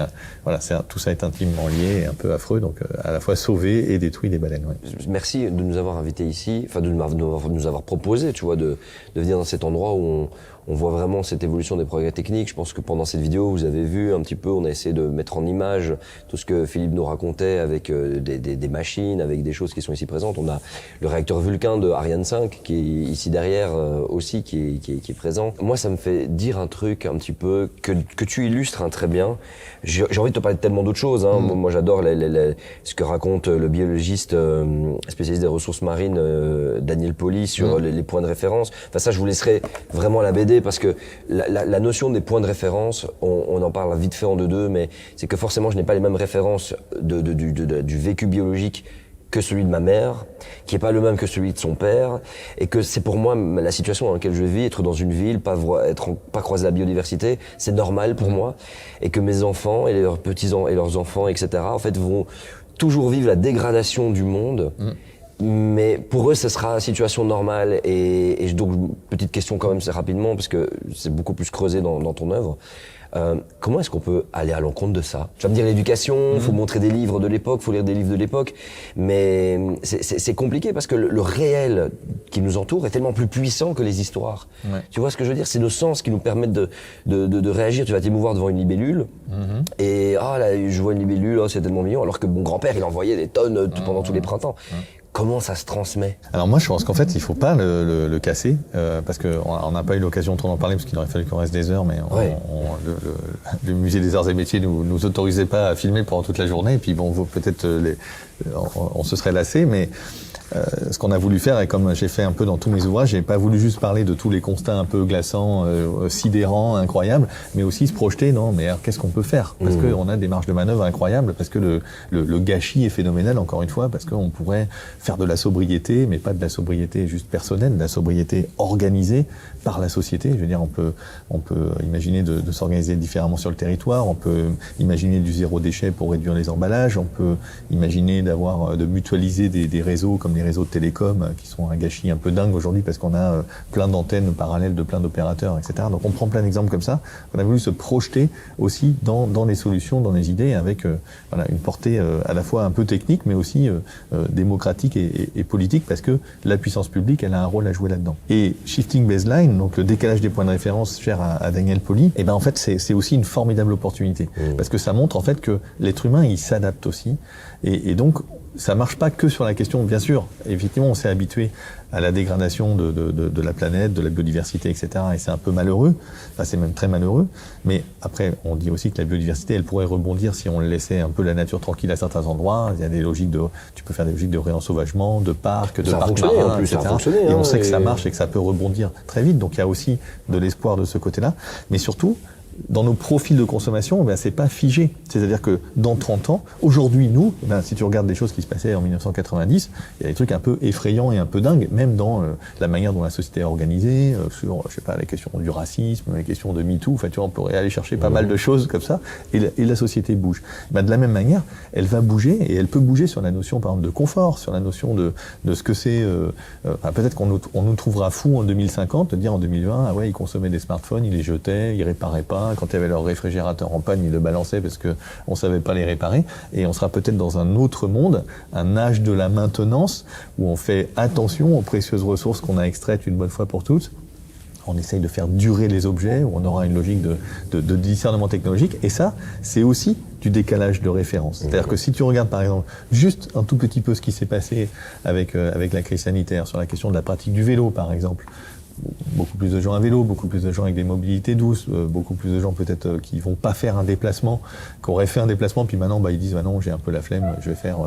S2: tout ça est intimement lié et un peu affreux, donc à la fois sauver et détruire des baleines. Ouais.
S1: Merci de nous avoir invités ici, de nous avoir proposé, tu vois, de venir dans cet endroit où on voit vraiment cette évolution des progrès techniques. Je pense que pendant cette vidéo, vous avez vu un petit peu, on a essayé de mettre en image tout ce que Philippe nous racontait avec des machines, avec des choses qui sont ici présentes. On a le réacteur Vulcain de Ariane 5 qui est ici derrière aussi, qui est présent. Moi, ça me fait dire un truc un petit peu que tu illustres très bien. J'ai envie de te parler de tellement d'autres choses. Moi, j'adore ce que raconte le biologiste spécialiste des ressources marines Daniel Pauly sur les points de référence. Enfin, ça, je vous laisserai vraiment la BD, parce que la notion des points de référence, on en parle vite fait en deux, mais c'est que forcément, je n'ai pas les mêmes références du vécu biologique que celui de ma mère, qui est pas le même que celui de son père, et que c'est pour moi la situation dans laquelle je vis, être dans une ville, pas croiser la biodiversité, c'est normal pour moi, et que mes enfants et leurs petits-enfants et leurs enfants, etc., en fait, vont toujours vivre la dégradation du monde. Mais pour eux, ce sera la situation normale. Et donc, petite question quand même, c'est rapidement, parce que c'est beaucoup plus creusé dans ton œuvre. Comment est-ce qu'on peut aller à l'encontre de ça? Tu vas me dire l'éducation, faut montrer des livres de l'époque, faut lire des livres de l'époque, mais c'est compliqué parce que le réel qui nous entoure est tellement plus puissant que les histoires.
S2: Ouais.
S1: Tu vois ce que je veux dire? C'est nos sens qui nous permettent de réagir. Tu vas t'émouvoir devant une libellule et là, je vois une libellule, c'est tellement mignon, alors que mon grand-père, il en voyait des tonnes pendant tous les printemps. Comment ça se transmet?
S2: Alors moi je pense qu'en fait il faut pas le casser parce qu'on n'a pas eu l'occasion de trop en parler parce qu'il aurait fallu qu'on reste des heures, mais le musée des arts et métiers nous autorisait pas à filmer pendant toute la journée et puis bon peut-être on se serait lassé, mais ce qu'on a voulu faire, et comme j'ai fait un peu dans tous mes ouvrages, j'ai pas voulu juste parler de tous les constats un peu glaçants, sidérants, incroyables, mais aussi se projeter, non, mais alors, qu'est-ce qu'on peut faire? Parce qu'on a des marges de manœuvre incroyables, parce que le gâchis est phénoménal, encore une fois, parce qu'on pourrait faire de la sobriété, mais pas de la sobriété juste personnelle, de la sobriété organisée par la société. Je veux dire, on peut imaginer de s'organiser différemment sur le territoire, on peut imaginer du zéro déchet pour réduire les emballages, on peut imaginer de mutualiser des réseaux comme les réseaux de télécom qui sont un gâchis un peu dingue aujourd'hui parce qu'on a plein d'antennes parallèles de plein d'opérateurs, etc. Donc on prend plein d'exemples comme ça. On a voulu se projeter aussi dans les solutions, dans les idées, avec une portée à la fois un peu technique, mais aussi démocratique et politique, parce que la puissance publique, elle a un rôle à jouer là-dedans. Et Shifting Baseline, donc le décalage des points de référence cher à Daniel Pauly, et ben en fait c'est aussi une formidable opportunité, parce que ça montre en fait que l'être humain il s'adapte aussi, et donc ça marche pas que sur la question, bien sûr, effectivement on s'est habitué à la dégradation de la planète, de la biodiversité, etc. Et c'est un peu malheureux, enfin c'est même très malheureux, mais après on dit aussi que la biodiversité elle pourrait rebondir si on laissait un peu la nature tranquille à certains endroits. Il y a des logiques tu peux faire des logiques de réensauvagement, de parcs, de parcs marins, etc. Et on sait que ça marche et que ça peut rebondir très vite, donc il y a aussi de l'espoir de ce côté-là, mais surtout, dans nos profils de consommation, c'est pas figé. C'est-à-dire que dans 30 ans, aujourd'hui, nous, si tu regardes des choses qui se passaient en 1990, il y a des trucs un peu effrayants et un peu dingues, même dans la manière dont la société est organisée, sur, je sais pas, les questions du racisme, les questions de MeToo, enfin, tu vois, on pourrait aller chercher pas mal de choses comme ça, et la société bouge. De la même manière, elle va bouger, et elle peut bouger sur la notion, par exemple, de confort, sur la notion de ce que c'est, peut-être qu'on nous trouvera fous en 2050, de dire en 2020, ah ouais, ils consommaient des smartphones, ils les jetaient, ils réparaient pas, quand il y avait leur réfrigérateur en panne, ils le balançaient parce que on savait pas les réparer. Et on sera peut-être dans un autre monde, un âge de la maintenance, où on fait attention aux précieuses ressources qu'on a extraites une bonne fois pour toutes. On essaye de faire durer les objets, où on aura une logique de discernement technologique. Et ça, c'est aussi du décalage de référence. C'est-à-dire que si tu regardes par exemple juste un tout petit peu ce qui s'est passé avec la crise sanitaire, sur la question de la pratique du vélo par exemple, beaucoup plus de gens à vélo, beaucoup plus de gens avec des mobilités douces, beaucoup plus de gens peut-être qui vont pas faire un déplacement, qui auraient fait un déplacement, puis maintenant ils disent non, j'ai un peu la flemme, je vais faire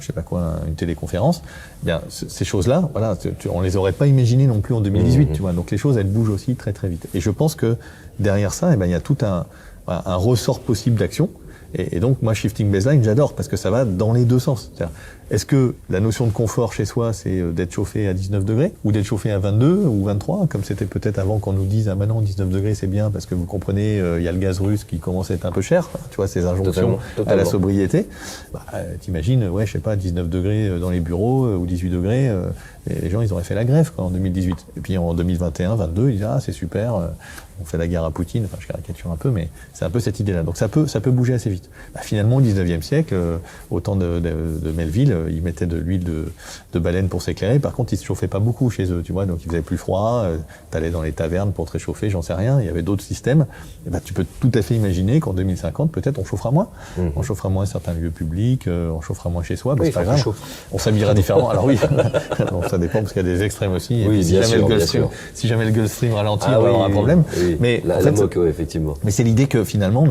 S2: je sais pas quoi, une téléconférence. Bien, ces choses-là, voilà, on les aurait pas imaginées non plus en 2018, tu vois. Donc les choses, elles bougent aussi très très vite. Et je pense que derrière ça, il y a tout un ressort possible d'action. Et donc, moi, Shifting Baseline, j'adore, parce que ça va dans les deux sens. C'est-à-dire, est-ce que la notion de confort chez soi, c'est d'être chauffé à 19 degrés, ou d'être chauffé à 22 ou 23, comme c'était peut-être avant qu'on nous dise, ah maintenant, 19 degrés, c'est bien, parce que vous comprenez, il y a le gaz russe qui commence à être un peu cher, tu vois, ces injonctions à la sobriété. T'imagines, ouais, je sais pas, 19 degrés dans les bureaux, ou 18 degrés, les gens, ils auraient fait la grève, quoi, en 2018. Et puis, en 2021, 22, ils disent, ah, c'est super, on fait la guerre à Poutine, enfin je caricature un peu, mais c'est un peu cette idée-là. Donc ça peut bouger assez vite. Finalement, au 19e siècle, au temps de Melville, ils mettaient de l'huile de baleine pour s'éclairer. Par contre, ils se chauffaient pas beaucoup chez eux, tu vois, donc il faisait plus froid, t'allais dans les tavernes pour te réchauffer, j'en sais rien, il y avait d'autres systèmes. Et tu peux tout à fait imaginer qu'en 2050, peut-être on chauffera moins. On chauffera moins certains lieux publics, on chauffera moins chez soi, c'est pas grave. On s'habillera différemment. Alors oui, bon, ça dépend parce qu'il y a des extrêmes aussi.
S1: Oui,
S2: et puis, si jamais le Gulfstream ralentit, on va avoir un problème.
S1: Oui.
S2: Mais
S1: la moque, effectivement.
S2: Mais c'est l'idée que finalement,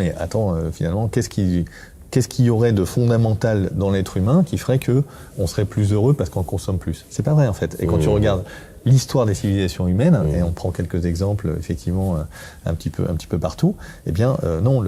S2: finalement, qu'est-ce qu'il y aurait de fondamental dans l'être humain qui ferait que on serait plus heureux parce qu'on consomme plus? C'est pas vrai en fait. Et quand tu regardes l'histoire des civilisations humaines, et on prend quelques exemples effectivement un petit peu partout, eh bien non,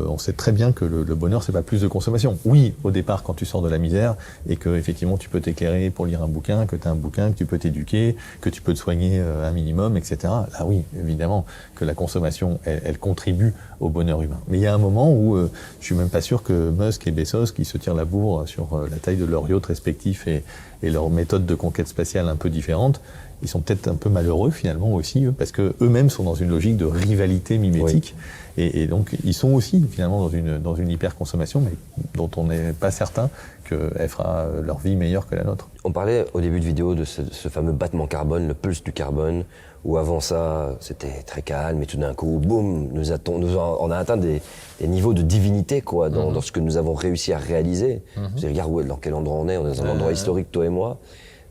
S2: on sait très bien que le bonheur c'est pas plus de consommation. Oui, au départ quand tu sors de la misère et que effectivement tu peux t'éclairer pour lire un bouquin, que tu as un bouquin, que tu peux t'éduquer, que tu peux te soigner un minimum, etc. Là oui, évidemment que la consommation elle contribue au bonheur humain. Mais il y a un moment où je suis même pas sûr que Musk et Bezos qui se tirent la bourre sur la taille de leurs yachts respectifs et leurs méthodes de conquête spatiale un peu différentes, ils sont peut-être un peu malheureux finalement aussi, parce que eux-mêmes sont dans une logique de rivalité mimétique. Et donc, ils sont aussi finalement dans une hyper-consommation, mais dont on n'est pas certain qu'elle fera leur vie meilleure que la nôtre.
S1: On parlait au début de vidéo de ce fameux battement carbone, le pulse du carbone, où avant ça, c'était très calme, et tout d'un coup, boum, on a atteint des niveaux de divinité, quoi, dans ce que nous avons réussi à réaliser. Je regarde dans quel endroit on est dans un endroit historique, toi et moi,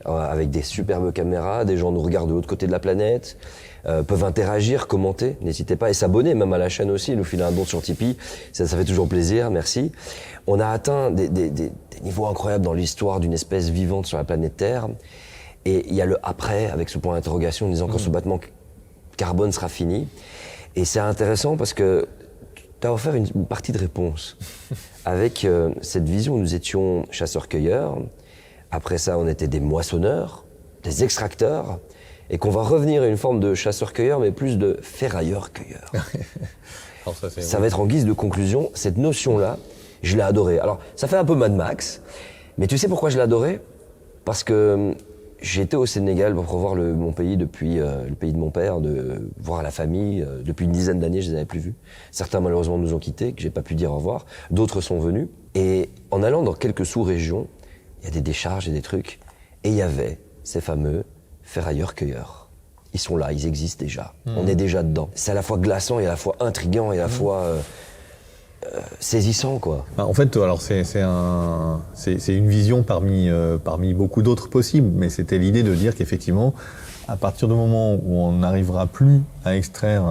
S1: avec des superbes caméras, des gens nous regardent de l'autre côté de la planète, peuvent interagir, commenter, n'hésitez pas, et s'abonner même à la chaîne aussi, nous filer un don sur Tipeee, ça fait toujours plaisir, merci. On a atteint des niveaux incroyables dans l'histoire d'une espèce vivante sur la planète Terre, et il y a le après, avec ce point d'interrogation, en disant quand ce battement carbone sera fini. Et c'est intéressant parce que tu as offert une partie de réponse avec cette vision où nous étions chasseurs-cueilleurs. Après ça, on était des moissonneurs, des extracteurs, et qu'on va revenir à une forme de chasseurs-cueilleurs, mais plus de ferrailleurs-cueilleurs. Ça va être en guise de conclusion. Cette notion-là, je l'ai adorée. Alors, ça fait un peu Mad Max, mais tu sais pourquoi je l'ai adorée ? Parce que j'étais au Sénégal pour revoir mon pays depuis le pays de mon père, de voir la famille. Depuis une dizaine d'années, je les avais plus vus. Certains, malheureusement, nous ont quittés, que j'ai pas pu dire au revoir. D'autres sont venus. Et en allant dans quelques sous-régions, il y a des décharges et des trucs. Et il y avait ces fameux ferrailleurs-cueilleurs. Ils sont là, ils existent déjà. On est déjà dedans. C'est à la fois glaçant et à la fois intriguant et à la fois saisissant, quoi.
S2: En fait, alors c'est une vision parmi beaucoup d'autres possibles, mais c'était l'idée de dire qu'effectivement, à partir du moment où on n'arrivera plus à extraire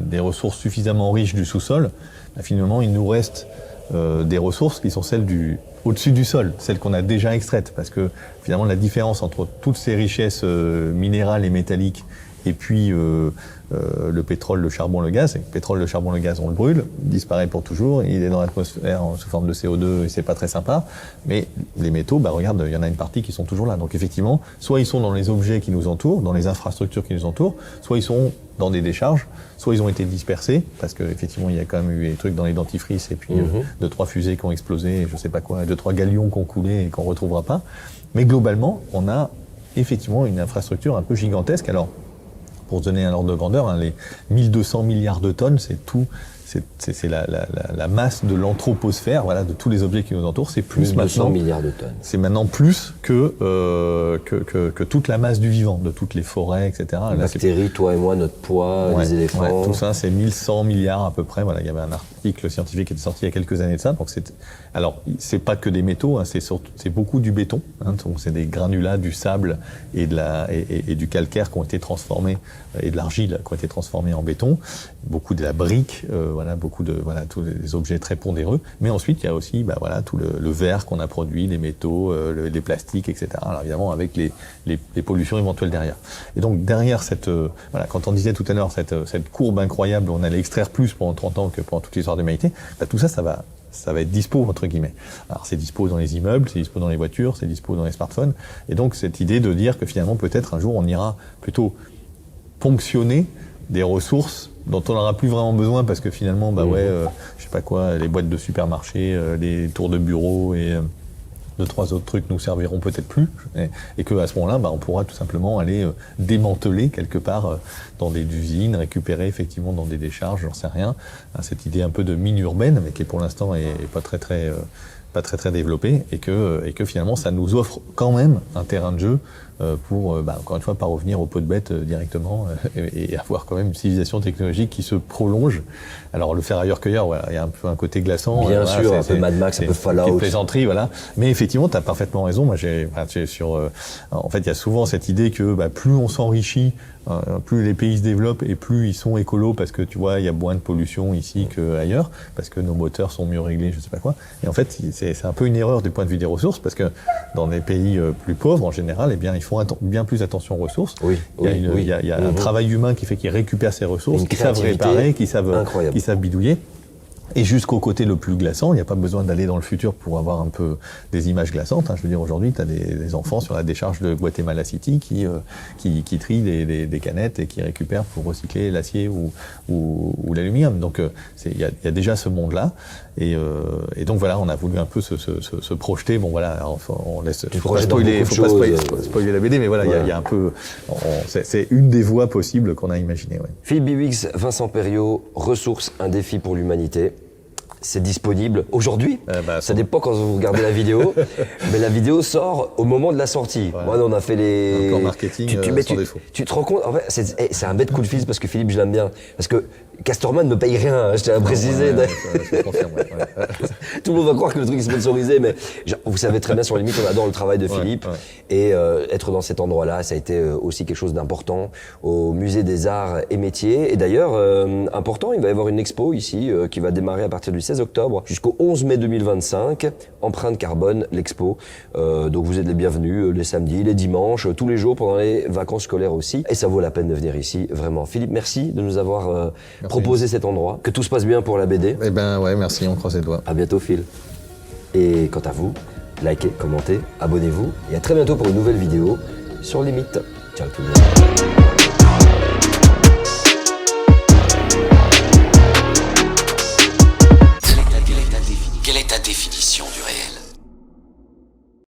S2: des ressources suffisamment riches du sous-sol, finalement, il nous reste des ressources qui sont celles au-dessus du sol, celles qu'on a déjà extraites, parce que finalement la différence entre toutes ces richesses minérales et métalliques et puis le pétrole, le charbon, le gaz, le pétrole, le charbon, le gaz, on le brûle, il disparaît pour toujours, il est dans l'atmosphère sous forme de CO2 et c'est pas très sympa, mais les métaux, regarde, il y en a une partie qui sont toujours là. Donc effectivement, soit ils sont dans les objets qui nous entourent, dans les infrastructures qui nous entourent, soit ils sont dans des décharges, soit ils ont été dispersés, parce qu'effectivement, il y a quand même eu des trucs dans les dentifrices, et puis 2-3 fusées qui ont explosé, je sais pas quoi, 2-3 galions qui ont coulé et qu'on retrouvera pas. Mais globalement, on a effectivement une infrastructure un peu gigantesque. Alors, pour se donner un ordre de grandeur, les 1200 milliards de tonnes, c'est tout, c'est la masse de l'anthroposphère, voilà, de tous les objets qui nous entourent. C'est plus
S1: 1200
S2: maintenant.
S1: milliards de tonnes.
S2: C'est maintenant plus que toute la masse du vivant, de toutes les forêts, etc.
S1: Les bactéries, toi et moi, notre poids, les éléphants.
S2: Tout ça, c'est 1100 milliards à peu près. Voilà, il y avait un article scientifique qui était sorti il y a quelques années de ça. Donc alors, c'est pas que des métaux, c'est beaucoup du béton. Donc c'est des granulats, du sable et du calcaire qui ont été transformés, et de l'argile qui ont été transformés en béton. Beaucoup de la brique, tous les objets très pondéreux. Mais ensuite, il y a aussi, tout le verre qu'on a produit, les métaux, les plastiques, etc. Alors évidemment, avec les pollutions éventuelles derrière. Et donc derrière quand on disait tout à l'heure cette courbe incroyable où on allait extraire plus pendant 30 ans que pendant toute l'histoire de l'humanité, tout ça, ça va être dispo, entre guillemets. Alors c'est dispo dans les immeubles, c'est dispo dans les voitures, c'est dispo dans les smartphones. Et donc cette idée de dire que finalement, peut-être un jour, on ira plutôt ponctionner des ressources dont on n'aura plus vraiment besoin parce que finalement, je sais pas quoi, les boîtes de supermarché, les tours de bureau et 2-3 autres trucs nous serviront peut-être plus, et que à ce moment-là, on pourra tout simplement aller démanteler quelque part dans des usines, récupérer effectivement dans des décharges, j'en sais rien. Cette idée un peu de mine urbaine, mais qui pour l'instant est pas très développée, et que finalement ça nous offre quand même un terrain de jeu pour, encore une fois, pas revenir au pot de bête directement et avoir quand même une civilisation technologique qui se prolonge. Alors le ferrailleur-cueilleur, il y a un peu un côté glaçant.
S1: Bien sûr, un peu Mad Max, un peu Fallout.
S2: Une plaisanterie, voilà. Mais effectivement, tu as parfaitement raison. Moi, en fait, il y a souvent cette idée que plus on s'enrichit, plus les pays se développent et plus ils sont écolos parce que tu vois, il y a moins de pollution ici qu'ailleurs, parce que nos moteurs sont mieux réglés, je sais pas quoi. Et en fait, c'est un peu une erreur du point de vue des ressources, parce que dans les pays plus pauvres, en général, ils font bien plus attention aux ressources. Il y a un travail humain qui fait qu'ils récupèrent ces ressources, qu'ils savent réparer, qu'ils savent bidouiller. Et jusqu'au côté le plus glaçant, il n'y a pas besoin d'aller dans le futur pour avoir un peu des images glaçantes. Je veux dire, aujourd'hui, tu as des enfants sur la décharge de Guatemala City qui trient des canettes et qui récupèrent pour recycler l'acier ou l'aluminium. Donc, il y a déjà ce monde-là. Et donc voilà, on a voulu un peu se projeter. Bon voilà, on laisse. Faut pas spoiler la BD, mais voilà, il y a un peu. C'est une des voies possibles qu'on a imaginées. Ouais.
S1: Philippe Biwix, Vincent Perriot, Ressources, un défi pour l'humanité. C'est disponible aujourd'hui. Ça dépend quand vous regardez la vidéo, mais la vidéo sort au moment de la sortie.
S2: Ouais.
S1: Moi, on a fait les.
S2: Un plan marketing sans défaut.
S1: Tu te rends compte, en fait, c'est un bête coup de fil parce que Philippe, je l'aime bien. Parce que Casterman ne me paye rien, je tiens à préciser.
S2: Je confirme, ouais.
S1: Tout le monde va croire que le truc est sponsorisé, mais vous savez très bien, sur les limites, on adore le travail de Philippe.
S2: Ouais.
S1: Et être dans cet endroit-là, ça a été aussi quelque chose d'important au Musée des Arts et Métiers. Et d'ailleurs, important, il va y avoir une expo ici qui va démarrer à partir du 16 octobre jusqu'au 11 mai 2025. Empreinte carbone, l'expo. Donc vous êtes les bienvenus les samedis, les dimanches, tous les jours pendant les vacances scolaires aussi. Et ça vaut la peine de venir ici, vraiment. Philippe, merci de nous avoir proposé cet endroit. Que tout se passe bien pour la BD.
S2: Eh ben ouais, merci, on croise les doigts.
S1: À bientôt, Phil. Et quant à vous, likez, commentez, abonnez-vous et à très bientôt pour une nouvelle vidéo sur Limite. Ciao tout le monde.